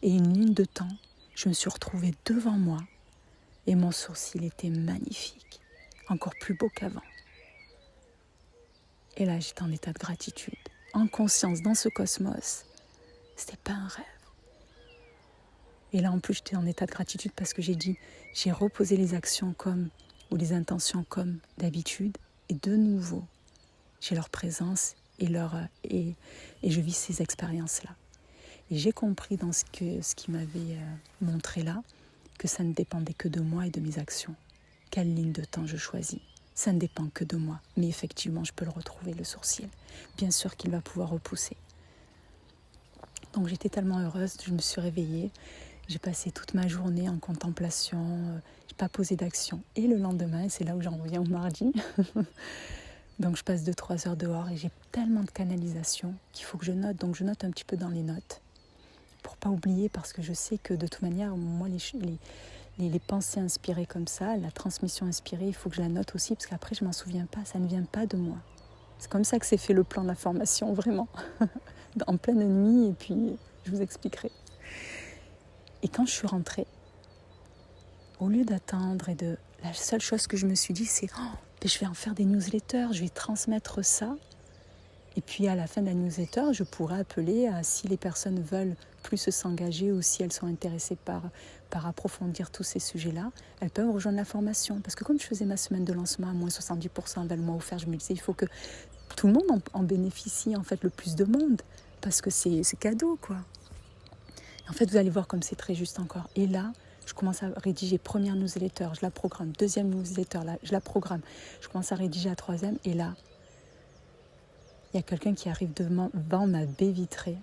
et une ligne de temps, je me suis retrouvée devant moi, et mon sourcil était magnifique, encore plus beau qu'avant. Et là, j'étais en état de gratitude, en conscience, dans ce cosmos. C'était pas un rêve. Et là, en plus, j'étais en état de gratitude parce que j'ai reposé les actions ou les intentions comme d'habitude. Et de nouveau, j'ai leur présence et je vis ces expériences-là. Et j'ai compris dans ce qui m'avait montré là, que ça ne dépendait que de moi et de mes actions. Quelle ligne de temps je choisis? Ça ne dépend que de moi. Mais effectivement, je peux le retrouver, le sourcil. Bien sûr qu'il va pouvoir repousser. Donc j'étais tellement heureuse, je me suis réveillée. J'ai passé toute ma journée en contemplation, je n'ai pas posé d'action. Et le lendemain, c'est là où j'en reviens au mardi, donc je passe 2-3 heures dehors et j'ai tellement de canalisation qu'il faut que je note. Donc je note un petit peu dans les notes pour ne pas oublier, parce que je sais que de toute manière, moi, les pensées inspirées comme ça, la transmission inspirée, il faut que je la note aussi, parce qu'après je ne m'en souviens pas, ça ne vient pas de moi. C'est comme ça que s'est fait le plan de la formation, vraiment, en pleine nuit, et puis je vous expliquerai. Et quand je suis rentrée, au lieu d'attendre la seule chose que je me suis dit, c'est je vais en faire des newsletters, je vais transmettre ça. Et puis à la fin de la newsletter, je pourrais appeler si les personnes veulent plus s'engager ou si elles sont intéressées par approfondir tous ces sujets-là, elles peuvent rejoindre la formation. Parce que comme je faisais ma semaine de lancement à moins 70% vers le mois offert, je me disais, il faut que tout le monde en bénéficie, en fait, le plus de monde. Parce que c'est cadeau, quoi. En fait, vous allez voir comme c'est très juste encore. Et là, je commence à rédiger première newsletter, je la programme. Deuxième newsletter, là, je la programme. Je commence à rédiger la troisième. Et là, il y a quelqu'un qui arrive devant ma baie vitrée.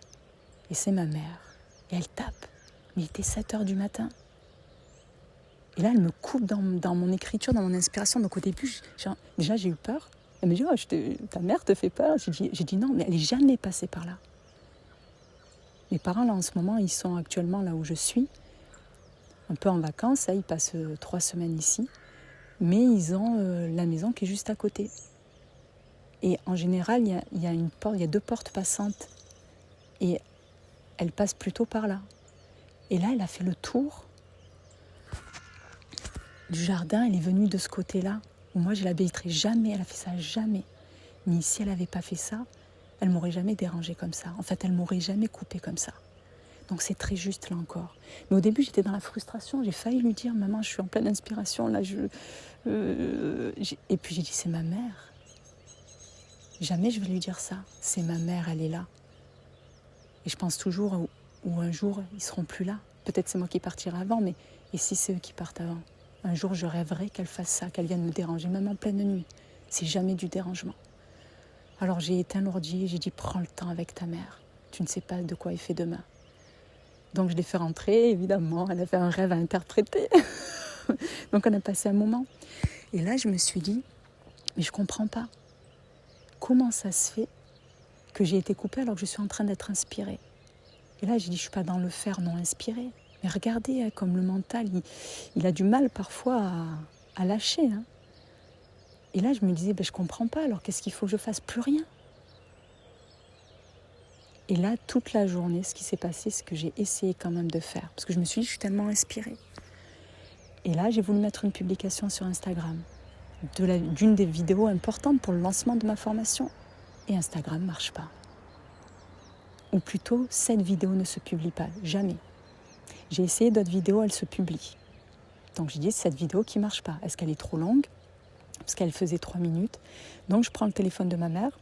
Et c'est ma mère. Et elle tape. Mais il était 7h du matin. Et là, elle me coupe dans mon écriture, dans mon inspiration. Donc au début, déjà, j'ai eu peur. Elle me dit, ta mère te fait peur. J'ai dit non, mais elle n'est jamais passée par là. Mes parents, là, en ce moment, ils sont actuellement là où je suis, un peu en vacances. Ils passent 3 semaines ici. Mais ils ont la maison qui est juste à côté. Et en général, il y a 2 portes passantes. Et elle passe plutôt par là. Et là, elle a fait le tour du jardin. Elle est venue de ce côté-là, où moi, je la baitterai jamais. Elle a fait ça jamais. Mais si elle n'avait pas fait ça, elle m'aurait jamais dérangée comme ça. En fait, elle m'aurait jamais coupée comme ça. Donc c'est très juste là encore. Mais au début, j'étais dans la frustration. J'ai failli lui dire, maman, je suis en pleine inspiration. Là, Et puis j'ai dit, c'est ma mère. Jamais je vais lui dire ça. C'est ma mère, elle est là. Et je pense toujours où un jour, ils seront plus là. Peut-être c'est moi qui partirai avant, mais et si c'est eux qui partent avant? Un jour, je rêverai qu'elle fasse ça, qu'elle vienne me déranger, même en pleine nuit. C'est jamais du dérangement. Alors j'ai éteint l'ordi et j'ai dit, prends le temps avec ta mère. Tu ne sais pas de quoi il fait demain. Donc je l'ai fait rentrer, évidemment. Elle avait un rêve à interpréter. Donc on a passé un moment. Et là, je me suis dit, mais je ne comprends pas. Comment ça se fait que j'ai été coupée alors que je suis en train d'être inspirée? Et là, j'ai dit, je ne suis pas dans le faire non inspiré. Mais regardez, comme le mental, il a du mal parfois à lâcher. Hein. Et là, je me disais, je ne comprends pas, alors qu'est-ce qu'il faut que je fasse? Plus rien. Et là, toute la journée, ce qui s'est passé, c'est que j'ai essayé quand même de faire. Parce que je me suis dit, je suis tellement inspirée. Et là, j'ai voulu mettre une publication sur Instagram d'une des vidéos importantes pour le lancement de ma formation. Et Instagram ne marche pas. Ou plutôt, cette vidéo ne se publie pas, jamais. J'ai essayé d'autres vidéos, elles se publient. Donc j'ai dit, c'est cette vidéo qui ne marche pas. Est-ce qu'elle est trop longue? Parce qu'elle faisait 3 minutes. Donc je prends le téléphone de ma mère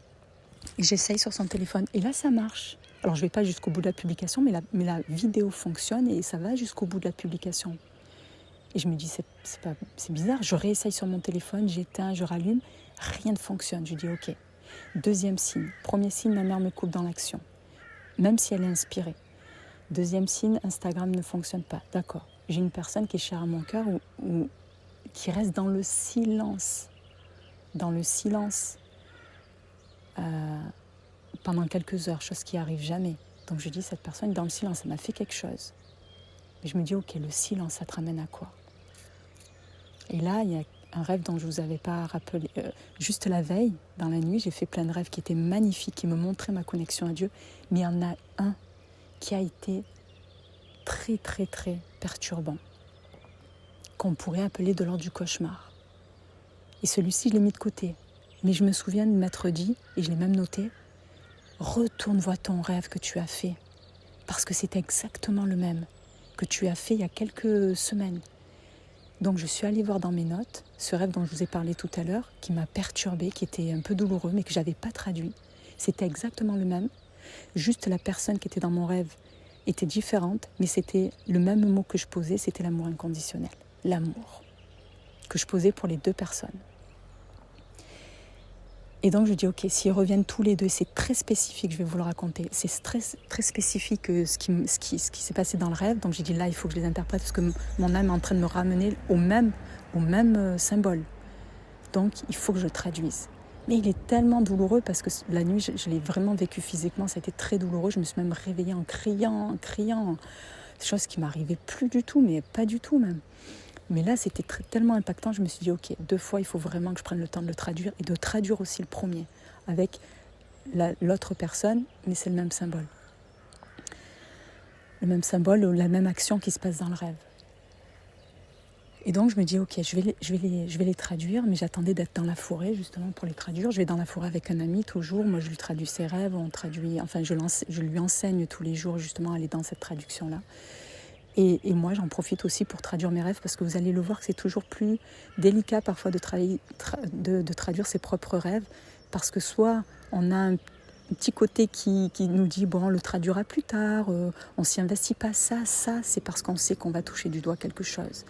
et j'essaye sur son téléphone. Et là, ça marche. Alors je ne vais pas jusqu'au bout de la publication, mais la vidéo fonctionne et ça va jusqu'au bout de la publication. Et je me dis, c'est bizarre. Je réessaye sur mon téléphone, j'éteins, je rallume. Rien ne fonctionne. Je dis, ok. Deuxième signe. Premier signe, ma mère me coupe dans l'action. Même si elle est inspirée. Deuxième signe, Instagram ne fonctionne pas. D'accord. J'ai une personne qui est chère à mon cœur où qui reste dans le silence, pendant quelques heures, chose qui arrive jamais. Donc je dis, cette personne est dans le silence, elle m'a fait quelque chose. Mais je me dis, ok, le silence, ça te ramène à quoi? Et là, il y a un rêve dont je ne vous avais pas rappelé. Juste la veille, dans la nuit, j'ai fait plein de rêves qui étaient magnifiques, qui me montraient ma connexion à Dieu. Mais il y en a un qui a été très, très, très perturbant, qu'on pourrait appeler de l'ordre du cauchemar. Et celui-ci, je l'ai mis de côté. Mais je me souviens de m'être dit, et je l'ai même noté, retourne voir ton rêve que tu as fait. Parce que c'est exactement le même que tu as fait il y a quelques semaines. Donc je suis allée voir dans mes notes ce rêve dont je vous ai parlé tout à l'heure, qui m'a perturbée, qui était un peu douloureux, mais que je n'avais pas traduit. C'était exactement le même. Juste la personne qui était dans mon rêve était différente, mais c'était le même mot que je posais, c'était l'amour inconditionnel. L'amour que je posais pour les deux personnes. Et donc je dis, ok, s'ils reviennent tous les deux, c'est très spécifique, je vais vous le raconter. C'est très, très spécifique ce qui s'est passé dans le rêve. Donc j'ai dit, là, il faut que je les interprète parce que mon âme est en train de me ramener au même symbole. Donc il faut que je traduise. Mais il est tellement douloureux parce que la nuit, je l'ai vraiment vécu physiquement, ça a été très douloureux. Je me suis même réveillée en criant. Chose qui m'arrivait plus du tout, mais pas du tout même. Mais là, c'était tellement impactant, je me suis dit, ok, 2 fois, il faut vraiment que je prenne le temps de le traduire et de traduire aussi le premier avec l'autre personne, mais c'est le même symbole. Le même symbole ou la même action qui se passe dans le rêve. Et donc, je me dis, ok, je vais les traduire, mais j'attendais d'être dans la forêt, justement, pour les traduire. Je vais dans la forêt avec un ami, toujours. Moi, je lui traduis ses rêves, je lui enseigne tous les jours, justement, à aller dans cette traduction-là. Et moi, j'en profite aussi pour traduire mes rêves parce que vous allez le voir que c'est toujours plus délicat parfois de traduire ses propres rêves parce que soit on a un petit côté qui nous dit bon, on le traduira plus tard, on s'y investit pas, ça c'est parce qu'on sait qu'on va toucher du doigt quelque chose.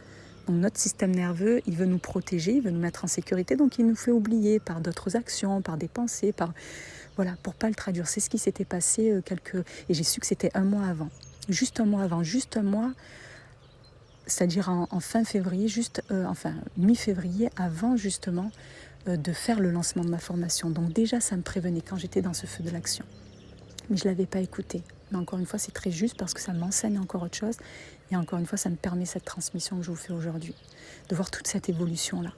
Donc notre système nerveux, il veut nous protéger, il veut nous mettre en sécurité, donc il nous fait oublier par d'autres actions, par des pensées, pour pas le traduire. C'est ce qui s'était passé et j'ai su que c'était un mois avant. Juste un mois, c'est-à-dire en fin février, mi-février, avant justement de faire le lancement de ma formation. Donc déjà, ça me prévenait quand j'étais dans ce feu de l'action. Mais je ne l'avais pas écouté. Mais encore une fois, c'est très juste parce que ça m'enseigne encore autre chose. Et encore une fois, ça me permet cette transmission que je vous fais aujourd'hui, de voir toute cette évolution-là.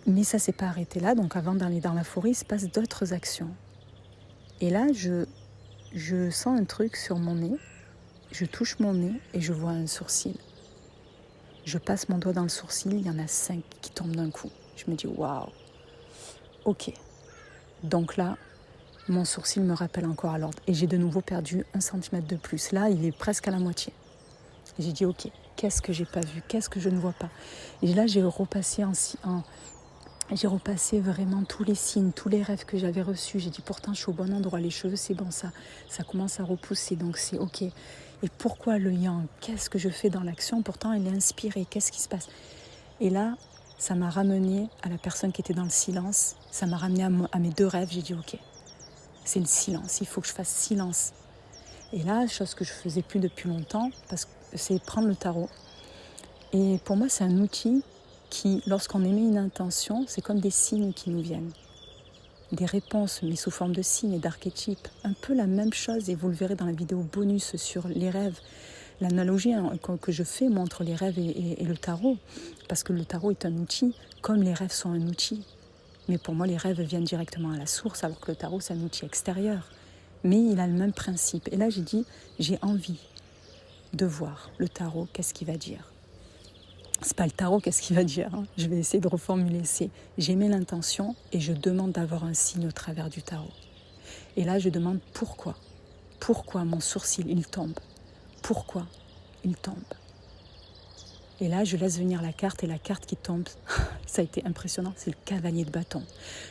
Mais ça ne s'est pas arrêté là. Donc avant d'aller dans la forêt, il se passe d'autres actions. Et là, je sens un truc sur mon nez, je touche mon nez et je vois un sourcil. Je passe mon doigt dans le sourcil, il y en a 5 qui tombent d'un coup. Je me dis, waouh, ok. Donc là, mon sourcil me rappelle encore à l'ordre. Et j'ai de nouveau perdu 1 centimètre de plus. Là, il est presque à la moitié. Et j'ai dit, ok, qu'est-ce que j'ai pas vu? Qu'est-ce que je ne vois pas? Et là, j'ai repassé vraiment tous les signes, tous les rêves que j'avais reçus. J'ai dit, pourtant, je suis au bon endroit. Les cheveux, c'est bon, ça commence à repousser. Donc, c'est OK. Et pourquoi le yang? Qu'est-ce que je fais dans l'action? Pourtant, elle est inspirée. Qu'est-ce qui se passe? Et là, ça m'a ramené à la personne qui était dans le silence. Ça m'a ramené à mes 2 rêves. J'ai dit, OK, c'est le silence. Il faut que je fasse silence. Et là, chose que je ne faisais plus depuis longtemps, parce que c'est prendre le tarot. Et pour moi, c'est un outil qui, lorsqu'on émet une intention, c'est comme des signes qui nous viennent. Des réponses, mais sous forme de signes et d'archétypes. Un peu la même chose, et vous le verrez dans la vidéo bonus sur les rêves. L'analogie que je fais moi, entre les rêves et le tarot, parce que le tarot est un outil, comme les rêves sont un outil. Mais pour moi, les rêves viennent directement à la source, alors que le tarot, c'est un outil extérieur. Mais il a le même principe. Et là, j'ai dit, j'ai envie de voir le tarot, qu'est-ce qu'il va dire. C'est pas le tarot, qu'est-ce qu'il va dire, hein. Je vais essayer de reformuler. J'émets l'intention et je demande d'avoir un signe au travers du tarot. Et là, je demande pourquoi. Pourquoi mon sourcil, il tombe? Pourquoi il tombe? Et là, je laisse venir la carte et la carte qui tombe, ça a été impressionnant, c'est le cavalier de bâton.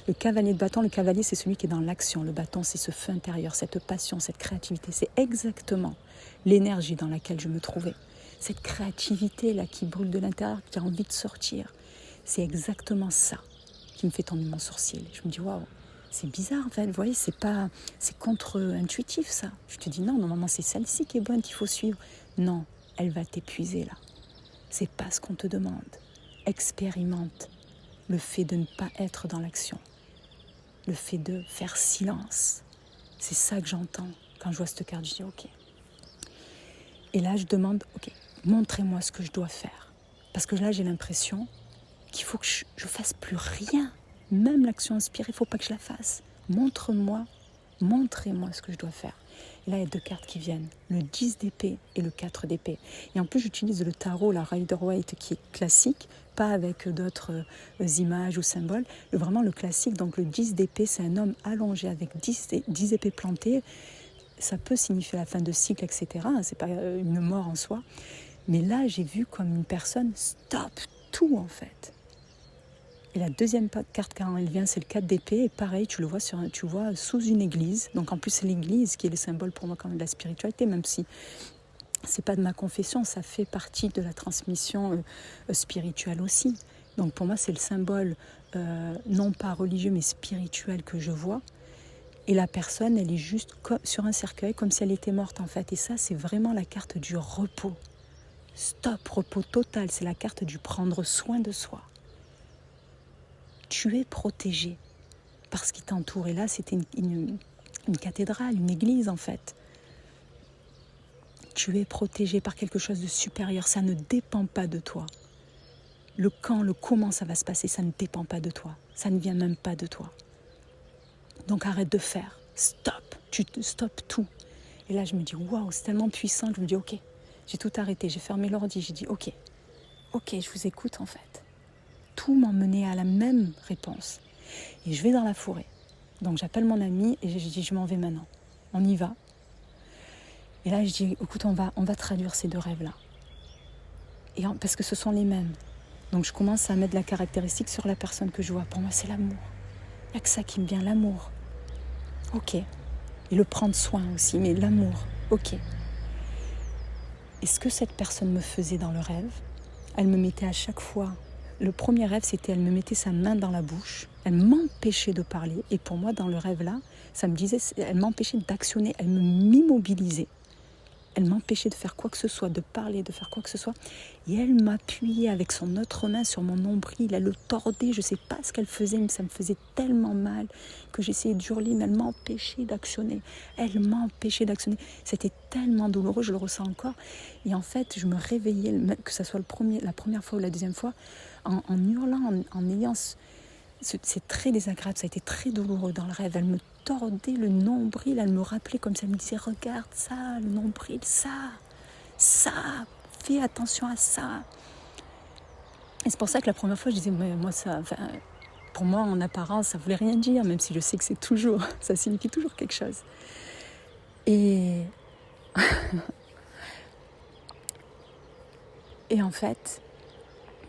Le cavalier, c'est celui qui est dans l'action. Le bâton, c'est ce feu intérieur, cette passion, cette créativité. C'est exactement l'énergie dans laquelle je me trouvais. Cette créativité-là qui brûle de l'intérieur, qui a envie de sortir. C'est exactement ça qui me fait tomber mon sourcil. Je me dis, waouh, c'est bizarre en fait. Vous voyez, c'est contre-intuitif ça. Je te dis, non, normalement c'est celle-ci qui est bonne qu'il faut suivre. Non, elle va t'épuiser là. c'est pas ce qu'on te demande. Expérimente le fait de ne pas être dans l'action, le fait de faire silence. C'est ça que j'entends quand je vois cette carte. Je dis ok. Et là je demande ok, montrez-moi ce que je dois faire, parce que là j'ai l'impression qu'il faut que je fasse plus rien, même l'action inspirée, il faut pas que je la fasse. Montrez-moi ce que je dois faire. Et là, il y a 2 cartes qui viennent, le 10 d'épée et le 4 d'épée. Et en plus, j'utilise le tarot, la Rider-Waite, qui est classique, pas avec d'autres images ou symboles. Vraiment le classique, donc le 10 d'épée, c'est un homme allongé avec 10 épées plantées. Ça peut signifier la fin de cycle, etc. C'est pas une mort en soi. Mais là, j'ai vu comme une personne stoppe tout, en fait. Et la deuxième carte, quand elle vient, c'est le 4 d'épée. Et pareil, tu le vois, sous une église. Donc en plus, c'est l'église qui est le symbole pour moi quand même de la spiritualité, même si c'est pas de ma confession, ça fait partie de la transmission spirituelle aussi. Donc pour moi, c'est le symbole, non pas religieux, mais spirituel que je vois. Et la personne, elle est juste sur un cercueil, comme si elle était morte en fait. Et ça, c'est vraiment la carte du repos. Stop, repos total. C'est la carte du prendre soin de soi. Tu es protégé par ce qui t'entoure. Et là, c'était une cathédrale, une église en fait. Tu es protégé par quelque chose de supérieur. Ça ne dépend pas de toi. Le quand, le comment ça va se passer, ça ne dépend pas de toi. Ça ne vient même pas de toi. Donc arrête de faire. Stop. Tu stoppes tout. Et là, je me dis, waouh, c'est tellement puissant que je me dis, ok. J'ai tout arrêté. J'ai fermé l'ordi. J'ai dit, ok, je vous écoute en fait. Tout m'emmenait à la même réponse. Et je vais dans la forêt. Donc j'appelle mon ami et je dis, je m'en vais maintenant. On y va. Et là, je dis, écoute, on va traduire ces 2 rêves-là. Parce que ce sont les mêmes. Donc je commence à mettre la caractéristique sur la personne que je vois. Pour moi, c'est l'amour. Il n'y a que ça qui me vient, l'amour. Ok. Et le prendre soin aussi, mais l'amour. Ok. Et ce que cette personne me faisait dans le rêve, elle me mettait à chaque fois... Le premier rêve, c'était elle me mettait sa main dans la bouche, elle m'empêchait de parler. Et pour moi, dans le rêve-là, ça me disait, elle m'empêchait d'actionner, elle m'immobilisait. Elle m'empêchait de faire quoi que ce soit, de parler, de faire quoi que ce soit. Et elle m'appuyait avec son autre main sur mon nombril, elle le tordait, je ne sais pas ce qu'elle faisait, mais ça me faisait tellement mal que j'essayais de hurler, mais elle m'empêchait d'actionner. Elle m'empêchait d'actionner. C'était tellement douloureux, je le ressens encore. Et en fait, je me réveillais, que ce soit la première fois ou la deuxième fois, en hurlant, en ayant... C'est très désagréable, ça a été très douloureux dans le rêve. Elle me tordait le nombril, elle me rappelait comme ça, elle me disait regarde ça, le nombril, ça, fais attention à ça. Et c'est pour ça que la première fois je disais mais moi ça, pour moi en apparence ça voulait rien dire, même si je sais que ça signifie toujours quelque chose. Et en fait,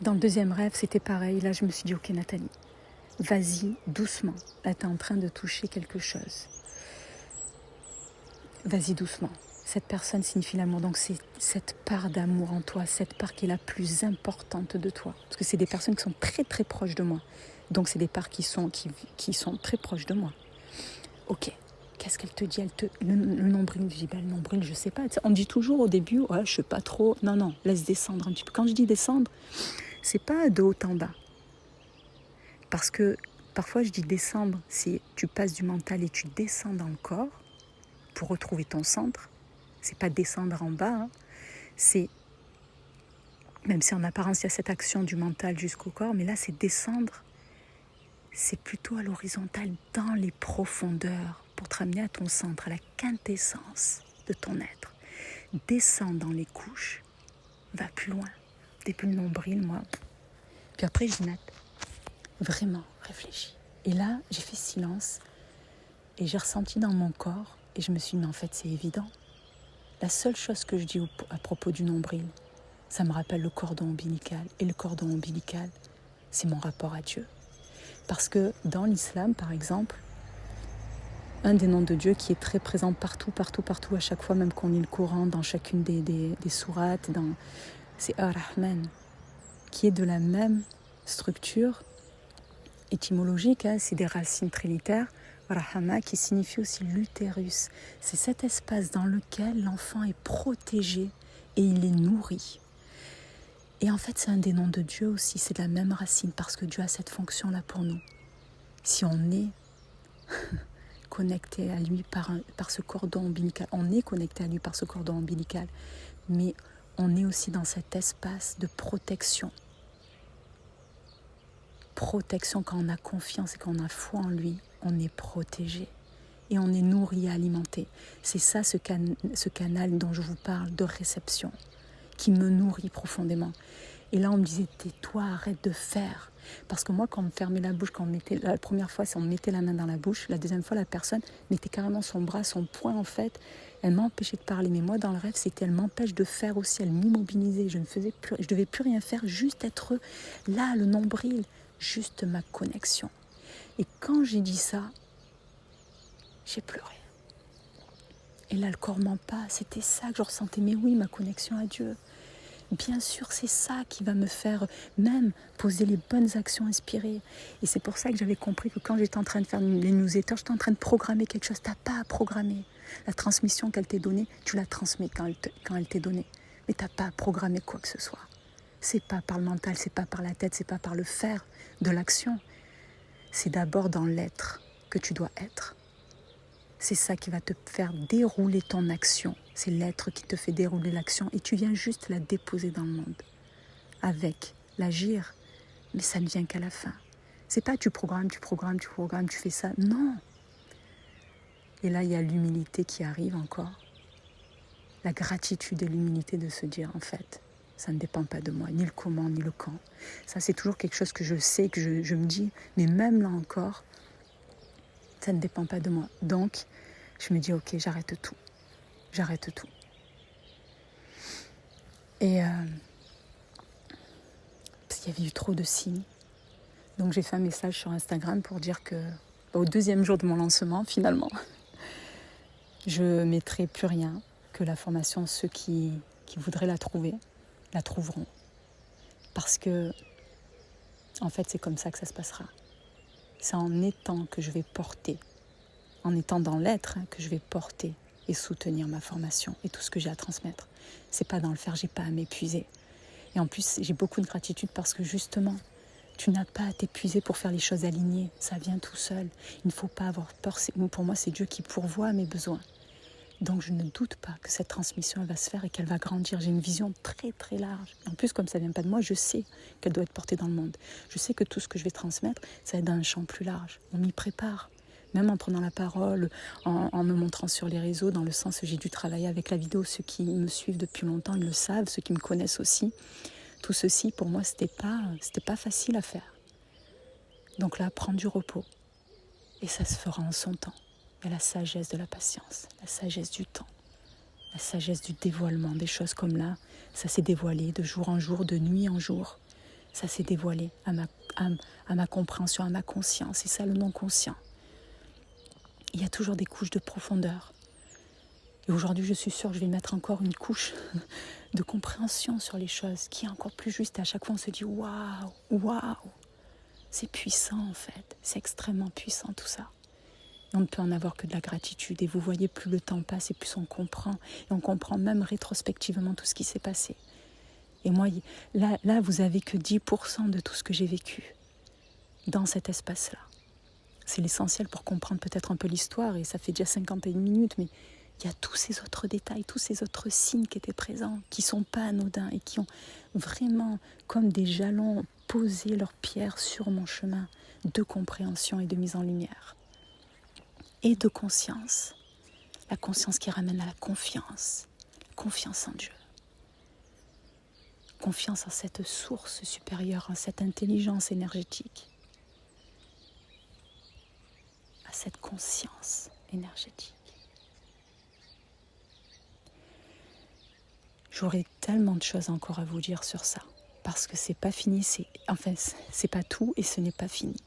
dans le deuxième rêve c'était pareil. Là je me suis dit ok Nathalie, vas-y, doucement. Là, tu es en train de toucher quelque chose. Vas-y, doucement. Cette personne signifie l'amour. Donc, c'est cette part d'amour en toi, cette part qui est la plus importante de toi. Parce que c'est des personnes qui sont très, très proches de moi. Donc, c'est des parts qui sont très proches de moi. Ok. Qu'est-ce qu'elle te dit? Le nombril, je dis, le nombril, je sais pas. On dit toujours au début, ouais, je sais pas trop. Non, laisse descendre un petit peu. Quand je dis descendre, c'est pas de haut en bas. Parce que parfois je dis descendre, c'est tu passes du mental et tu descends dans le corps pour retrouver ton centre. C'est pas descendre en bas, hein. C'est, même si en apparence il y a cette action du mental jusqu'au corps, mais là c'est descendre, c'est plutôt à l'horizontale dans les profondeurs pour te ramener à ton centre, à la quintessence de ton être. Descends dans les couches, va plus loin, depuis le nombril, moi. Puis après je dis vraiment réfléchis. Et là, j'ai fait silence et j'ai ressenti dans mon corps et je me suis dit, mais en fait, c'est évident. La seule chose que je dis à propos du nombril, ça me rappelle le cordon ombilical. Et le cordon ombilical, c'est mon rapport à Dieu. Parce que dans l'islam, par exemple, un des noms de Dieu qui est très présent partout, à chaque fois, même qu'on lit le Coran, dans chacune des sourates, c'est Ar-Rahman, qui est de la même structure étymologique, hein, c'est des racines trinitaires, Rahama, qui signifie aussi l'utérus. C'est cet espace dans lequel l'enfant est protégé et il est nourri. Et en fait, c'est un des noms de Dieu aussi, c'est de la même racine, parce que Dieu a cette fonction-là pour nous. Si on est connecté à lui par ce cordon ombilical, on est connecté à lui par ce cordon ombilical, mais on est aussi dans cet espace de protection. Protection quand on a confiance et quand on a foi en lui, on est protégé. Et on est nourri et alimenté. C'est ça ce canal dont je vous parle de réception, qui me nourrit profondément. Et là on me disait, tais-toi, arrête de faire. Parce que moi quand on me fermait la bouche, la première fois on me mettait la main dans la bouche, la deuxième fois la personne mettait carrément son bras, son poing en fait, elle m'empêchait de parler. Mais moi dans le rêve elle m'empêche de faire aussi, elle m'immobilisait, je devais plus rien faire, juste être là, le nombril, juste ma connexion. Et quand j'ai dit ça, j'ai pleuré. Et là, le corps ment pas. C'était ça que je ressentais. Mais oui, ma connexion à Dieu. Bien sûr, c'est ça qui va me faire même poser les bonnes actions inspirées. Et c'est pour ça que j'avais compris que quand j'étais en train de faire les newsletters, j'étais en train de programmer quelque chose. Tu n'as pas à programmer. La transmission qu'elle t'est donnée, tu la transmets quand elle t'est donnée. Mais tu n'as pas à programmer quoi que ce soit. C'est pas par le mental, c'est pas par la tête, c'est pas par le faire de l'action. C'est d'abord dans l'être que tu dois être. C'est ça qui va te faire dérouler ton action. C'est l'être qui te fait dérouler l'action et tu viens juste la déposer dans le monde. Avec l'agir, mais ça ne vient qu'à la fin. C'est pas tu programmes, tu fais ça. Non. Et là, il y a l'humilité qui arrive encore. La gratitude et l'humilité de se dire, en fait, ça ne dépend pas de moi, ni le comment, ni le quand. Ça, c'est toujours quelque chose que je sais, que je me dis, mais même là encore, ça ne dépend pas de moi. Donc, je me dis, ok, j'arrête tout. Et parce qu'il y avait eu trop de signes. Donc, j'ai fait un message sur Instagram pour dire que, au deuxième jour de mon lancement, finalement, je ne mettrai plus rien, que la formation, ceux qui voudraient la trouver, la trouveront. Parce que, en fait, c'est comme ça que ça se passera. C'est en étant que je vais porter, en étant dans l'être, que je vais porter et soutenir ma formation et tout ce que j'ai à transmettre. C'est pas dans le faire, j'ai pas à m'épuiser. Et en plus, j'ai beaucoup de gratitude parce que justement, tu n'as pas à t'épuiser pour faire les choses alignées. Ça vient tout seul. Il ne faut pas avoir peur. Pour moi, c'est Dieu qui pourvoit à mes besoins. Donc, je ne doute pas que cette transmission elle va se faire et qu'elle va grandir. J'ai une vision très, très large. En plus, comme ça ne vient pas de moi, je sais qu'elle doit être portée dans le monde. Je sais que tout ce que je vais transmettre, ça va être dans un champ plus large. On m'y prépare. Même en prenant la parole, en me montrant sur les réseaux, dans le sens où j'ai dû travailler avec la vidéo. Ceux qui me suivent depuis longtemps, ils le savent. Ceux qui me connaissent aussi. Tout ceci, pour moi, c'était pas facile à faire. Donc là, prendre du repos. Et ça se fera en son temps. Il y a la sagesse de la patience, la sagesse du temps, la sagesse du dévoilement. Des choses comme là, ça s'est dévoilé de jour en jour, de nuit en jour. Ça s'est dévoilé à ma compréhension, à ma conscience. C'est ça le non-conscient. Il y a toujours des couches de profondeur. Et aujourd'hui, je suis sûre que je vais mettre encore une couche de compréhension sur les choses qui est encore plus juste. Et à chaque fois, on se dit waouh, waouh. C'est puissant en fait. C'est extrêmement puissant tout ça. Et on ne peut en avoir que de la gratitude. Et vous voyez, plus le temps passe et plus on comprend. Et on comprend même rétrospectivement tout ce qui s'est passé. Et moi, là vous avez que 10% de tout ce que j'ai vécu dans cet espace-là. C'est l'essentiel pour comprendre peut-être un peu l'histoire. Et ça fait déjà 51 minutes, mais il y a tous ces autres détails, tous ces autres signes qui étaient présents, qui ne sont pas anodins et qui ont vraiment, comme des jalons, posé leur pierre sur mon chemin de compréhension et de mise en lumière. Et de conscience. La conscience qui ramène à la confiance en Dieu. Confiance en cette source supérieure, en cette intelligence énergétique, à cette conscience énergétique. J'aurais tellement de choses encore à vous dire sur ça, parce que c'est pas fini, c'est pas tout et ce n'est pas fini.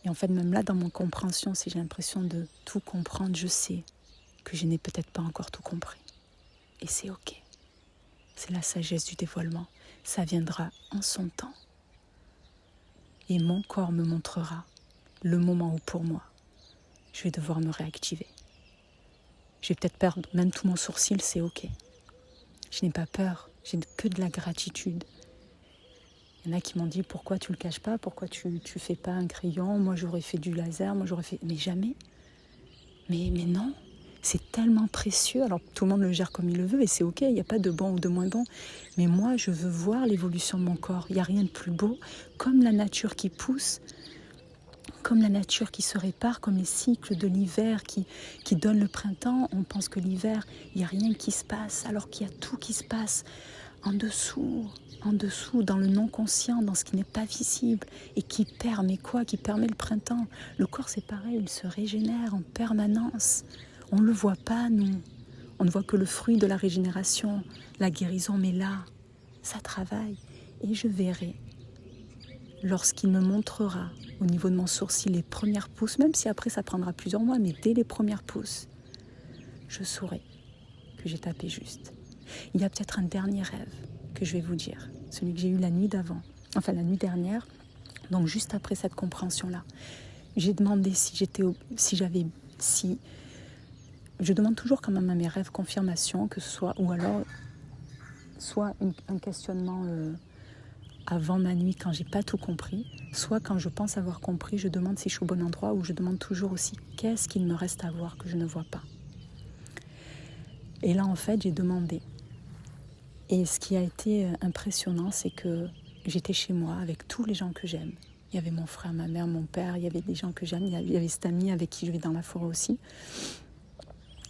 Et en fait, même là, dans mon compréhension, si j'ai l'impression de tout comprendre, je sais que je n'ai peut-être pas encore tout compris. Et c'est ok. C'est la sagesse du dévoilement. Ça viendra en son temps. Et mon corps me montrera le moment où, pour moi, je vais devoir me réactiver. Je vais peut-être perdre même tout mon sourcil, c'est ok. Je n'ai pas peur J'ai que de la gratitude. Il y en a qui m'ont dit, pourquoi tu le caches pas? Pourquoi tu fais pas un crayon? Moi, j'aurais fait du laser, moi, j'aurais fait... Mais jamais. Mais non. C'est tellement précieux. Alors, tout le monde le gère comme il le veut et c'est OK. Il n'y a pas de bon ou de moins bon. Mais moi, je veux voir l'évolution de mon corps. Il n'y a rien de plus beau. Comme la nature qui pousse, comme la nature qui se répare, comme les cycles de l'hiver qui donnent le printemps. On pense que l'hiver, il n'y a rien qui se passe, alors qu'il y a tout qui se passe en dessous, dans le non-conscient, dans ce qui n'est pas visible et qui permet quoi? Qui permet le printemps. Le corps, c'est pareil, il se régénère en permanence. On ne le voit pas, nous. On ne voit que le fruit de la régénération, la guérison, mais là, ça travaille. Et je verrai, lorsqu'il me montrera au niveau de mon sourcil les premières pousses, même si après ça prendra plusieurs mois, mais dès les premières pousses, je saurai que j'ai tapé juste. Il y a peut-être un dernier rêve que je vais vous dire, celui que j'ai eu la nuit d'avant, enfin la nuit dernière, donc juste après cette compréhension-là. J'ai demandé je demande toujours quand même à mes rêves confirmation, que ce soit, ou alors soit un questionnement avant ma nuit quand j'ai pas tout compris, soit quand je pense avoir compris, je demande si je suis au bon endroit, ou je demande toujours aussi qu'est-ce qu'il me reste à voir que je ne vois pas. Et là en fait j'ai demandé. Et ce qui a été impressionnant, c'est que j'étais chez moi avec tous les gens que j'aime. Il y avait mon frère, ma mère, mon père, il y avait des gens que j'aime, il y avait cet ami avec qui je vais dans la forêt aussi.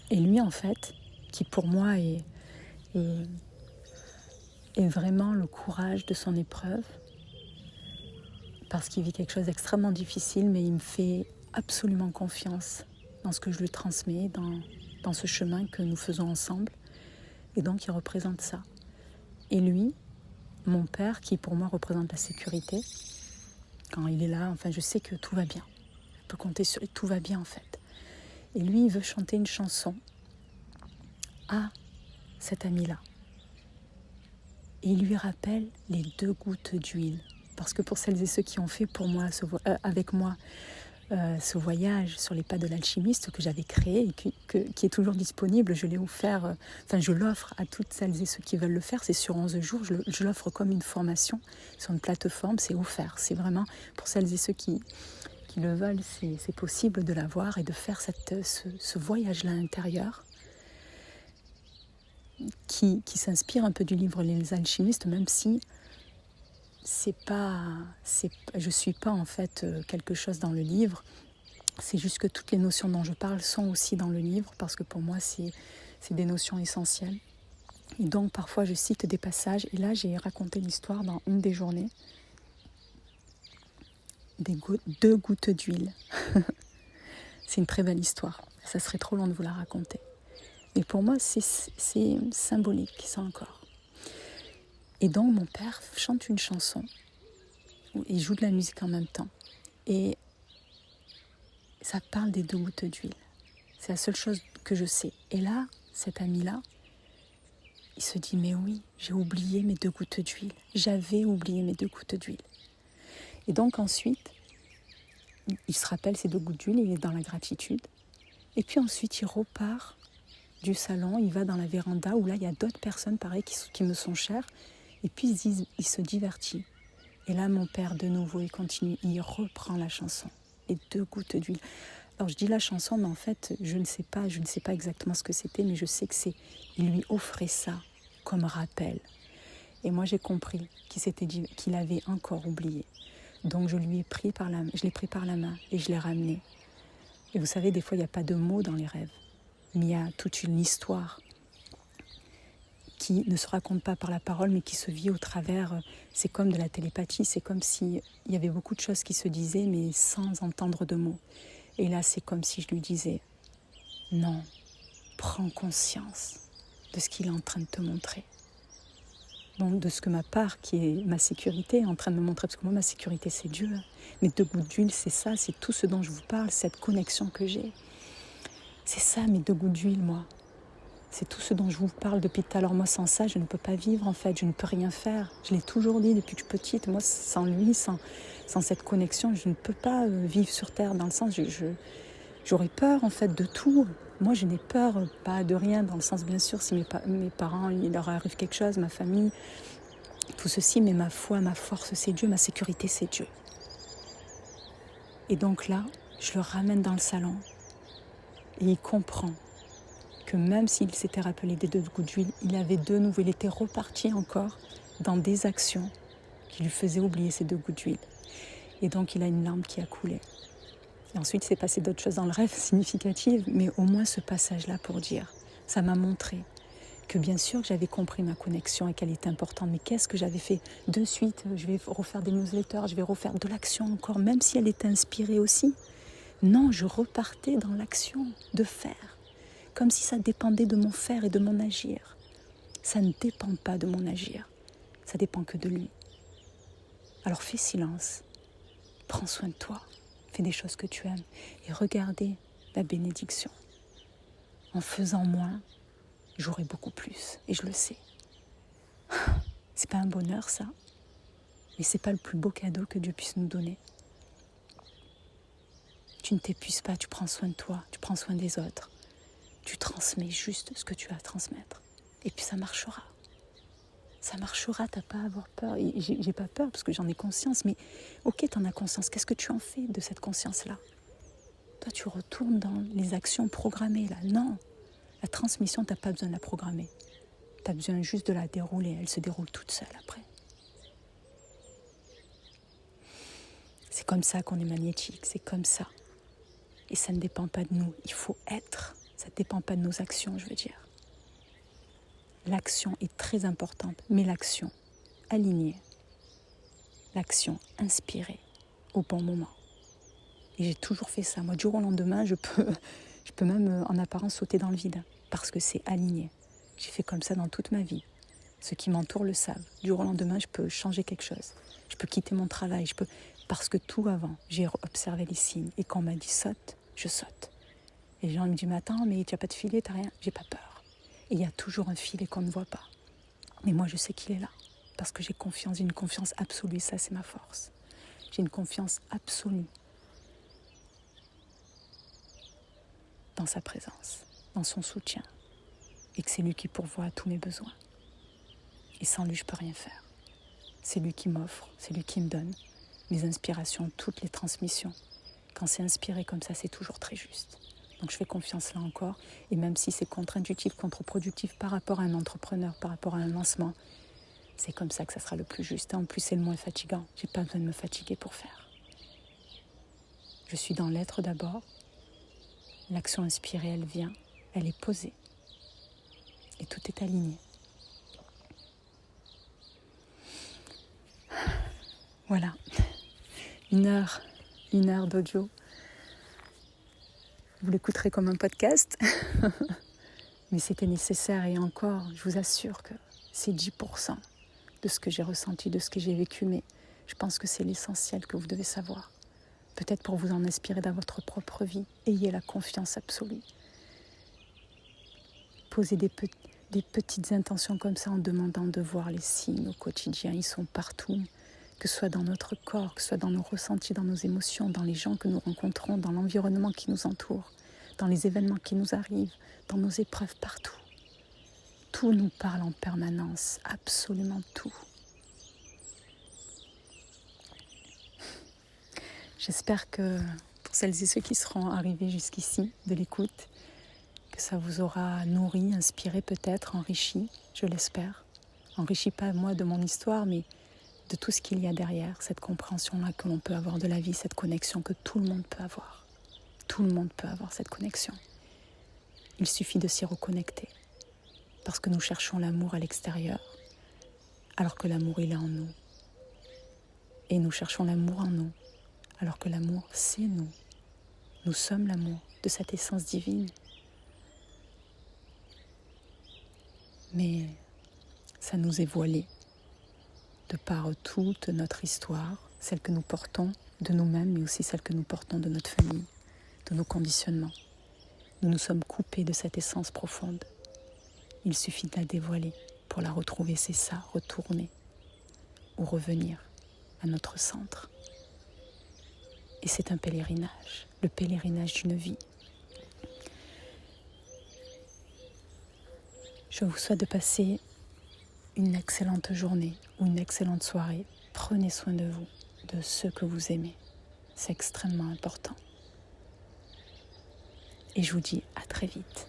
Et lui en fait, qui pour moi est vraiment le courage de son épreuve, parce qu'il vit quelque chose d'extrêmement difficile, mais il me fait absolument confiance dans ce que je lui transmets, dans ce chemin que nous faisons ensemble. Et donc il représente ça. Et lui, mon père, qui pour moi représente la sécurité, quand il est là, enfin je sais que tout va bien. Je peux compter sur lui, tout va bien en fait. Et lui, il veut chanter une chanson à cet ami-là. Et il lui rappelle les 2 gouttes d'huile. Parce que pour celles et ceux qui ont fait pour moi avec moi ce voyage sur les pas de l'alchimiste que j'avais créé et qui est toujours disponible, je l'ai offert, je l'offre à toutes celles et ceux qui veulent le faire. C'est sur 11 jours, je l'offre comme une formation sur une plateforme, c'est offert. C'est vraiment pour celles et ceux qui le veulent, c'est possible de l'avoir et de faire ce voyage-là intérieur qui s'inspire un peu du livre Les Alchimistes, même si je suis pas en fait quelque chose dans le livre. C'est juste que toutes les notions dont je parle sont aussi dans le livre, parce que pour moi c'est des notions essentielles. Et donc parfois je cite des passages, et là j'ai raconté l'histoire dans une des journées des 2 gouttes d'huile. C'est une très belle histoire, ça serait trop long de vous la raconter. Mais pour moi c'est symbolique, ça encore. Et donc mon père chante une chanson, il joue de la musique en même temps, et ça parle des 2 gouttes d'huile. C'est la seule chose que je sais. Et là, cet ami-là, il se dit, mais oui, j'ai oublié mes 2 gouttes d'huile. J'avais oublié mes 2 gouttes d'huile. Et donc ensuite, il se rappelle ces 2 gouttes d'huile, il est dans la gratitude. Et puis ensuite, il repart du salon, il va dans la véranda où là, il y a d'autres personnes, pareil, qui me sont chères. Et puis, il se divertit. Et là, mon père, de nouveau, il continue, il reprend la chanson. Les 2 gouttes d'huile. Alors, je dis la chanson, mais en fait, je ne sais pas exactement ce que c'était, mais je sais que il lui offrait ça comme rappel. Et moi, j'ai compris qu'il avait encore oublié. Donc, je l'ai pris par la main et je l'ai ramené. Et vous savez, des fois, il n'y a pas de mots dans les rêves, mais il y a toute une histoire qui ne se raconte pas par la parole, mais qui se vit au travers. C'est comme de la télépathie, c'est comme s'il y avait beaucoup de choses qui se disaient, mais sans entendre de mots. Et là, c'est comme si je lui disais, non, prends conscience de ce qu'il est en train de te montrer. Donc de ce que ma part, qui est ma sécurité, est en train de me montrer, parce que moi, ma sécurité, c'est Dieu. Mes 2 gouttes d'huile, c'est ça, c'est tout ce dont je vous parle, cette connexion que j'ai. C'est ça, mes 2 gouttes d'huile, moi. C'est tout ce dont je vous parle depuis tout à l'heure. Moi, sans ça, je ne peux pas vivre, en fait. Je ne peux rien faire. Je l'ai toujours dit depuis que je suis petite. Moi, sans lui, sans cette connexion, je ne peux pas vivre sur Terre. Dans le sens, J'aurais peur en fait de tout. Moi je n'ai peur pas de rien, dans le sens bien sûr si mes parents, il leur arrive quelque chose, ma famille, tout ceci, mais ma foi, ma force c'est Dieu, ma sécurité c'est Dieu. Et donc là, je le ramène dans le salon et il comprend que même s'il s'était rappelé des 2 gouttes d'huile, il avait de nouveau, il était reparti encore dans des actions qui lui faisaient oublier ces 2 gouttes d'huile. Et donc il a une larme qui a coulé. Et ensuite, il s'est passé d'autres choses dans le rêve significatives, mais au moins ce passage-là pour dire, ça m'a montré que bien sûr que j'avais compris ma connexion et qu'elle était importante, mais qu'est-ce que j'avais fait de suite? Je vais refaire des newsletters, je vais refaire de l'action encore, même si elle était inspirée aussi. Non, je repartais dans l'action de faire, comme si ça dépendait de mon faire et de mon agir. Ça ne dépend pas de mon agir, ça dépend que de lui. Alors fais silence, prends soin de toi. Fais des choses que tu aimes et regardez la bénédiction. En faisant moins, j'aurai beaucoup plus et je le sais. C'est pas un bonheur ça, mais c'est pas le plus beau cadeau que Dieu puisse nous donner. Tu ne t'épuises pas, tu prends soin de toi, tu prends soin des autres. Tu transmets juste ce que tu as à transmettre et puis ça marchera. Ça marchera, t'as pas à avoir peur. Et j'ai pas peur parce que j'en ai conscience, mais ok, t'en as conscience. Qu'est-ce que tu en fais de cette conscience-là? Toi, tu retournes dans les actions programmées, là. Non, la transmission, t'as pas besoin de la programmer. T'as besoin juste de la dérouler. Elle se déroule toute seule après. C'est comme ça qu'on est magnétique, c'est comme ça. Et ça ne dépend pas de nous. Il faut être. Ça ne dépend pas de nos actions, je veux dire. L'action est très importante, mais l'action alignée, l'action inspirée au bon moment. Et j'ai toujours fait ça. Moi, du jour au lendemain, je peux même en apparence sauter dans le vide, parce que c'est aligné. J'ai fait comme ça dans toute ma vie. Ceux qui m'entourent le savent. Du jour au lendemain, je peux changer quelque chose. Je peux quitter mon travail. Parce que tout avant, j'ai observé les signes. Et quand on m'a dit saute, je saute. Et les gens me disent, mais attends, mais tu n'as pas de filet, tu n'as rien. J'ai pas peur. Et il y a toujours un filet qu'on ne voit pas. Mais moi, je sais qu'il est là. Parce que j'ai confiance, j'ai une confiance absolue. Ça, c'est ma force. J'ai une confiance absolue dans sa présence, dans son soutien. Et que c'est lui qui pourvoit à tous mes besoins. Et sans lui, je ne peux rien faire. C'est lui qui m'offre, c'est lui qui me donne mes inspirations, toutes les transmissions. Quand c'est inspiré comme ça, c'est toujours très juste. Donc je fais confiance là encore, et même si c'est contre-intuitif, contre-productif par rapport à un entrepreneur, par rapport à un lancement, c'est comme ça que ça sera le plus juste. Et en plus, c'est le moins fatigant. J'ai pas besoin de me fatiguer pour faire. Je suis dans l'être d'abord. L'action inspirée, elle vient, elle est posée. Et tout est aligné. Voilà. Une heure d'audio. Vous l'écouterez comme un podcast, mais c'était nécessaire et encore, je vous assure que c'est 10% de ce que j'ai ressenti, de ce que j'ai vécu, mais je pense que c'est l'essentiel que vous devez savoir. Peut-être pour vous en inspirer dans votre propre vie, ayez la confiance absolue. Posez des petites intentions comme ça en demandant de voir les signes au quotidien, ils sont partout. Que ce soit dans notre corps, que ce soit dans nos ressentis, dans nos émotions, dans les gens que nous rencontrons, dans l'environnement qui nous entoure, dans les événements qui nous arrivent, dans nos épreuves, partout. Tout nous parle en permanence, absolument tout. J'espère que pour celles et ceux qui seront arrivés jusqu'ici de l'écoute, que ça vous aura nourri, inspiré peut-être, enrichi, je l'espère. Enrichi pas moi de mon histoire, mais de tout ce qu'il y a derrière, cette compréhension-là que l'on peut avoir de la vie, cette connexion que tout le monde peut avoir. Tout le monde peut avoir cette connexion. Il suffit de s'y reconnecter. Parce que nous cherchons l'amour à l'extérieur, alors que l'amour, il est en nous. Et nous cherchons l'amour en nous, alors que l'amour, c'est nous. Nous sommes l'amour de cette essence divine. Mais ça nous est voilé. De par toute notre histoire, celle que nous portons de nous-mêmes, mais aussi celle que nous portons de notre famille, de nos conditionnements. Nous nous sommes coupés de cette essence profonde. Il suffit de la dévoiler pour la retrouver, c'est ça, retourner ou revenir à notre centre. Et c'est un pèlerinage, le pèlerinage d'une vie, Je vous souhaite de passer une excellente journée ou une excellente soirée. Prenez soin de vous, de ceux que vous aimez. C'est extrêmement important. Et je vous dis à très vite.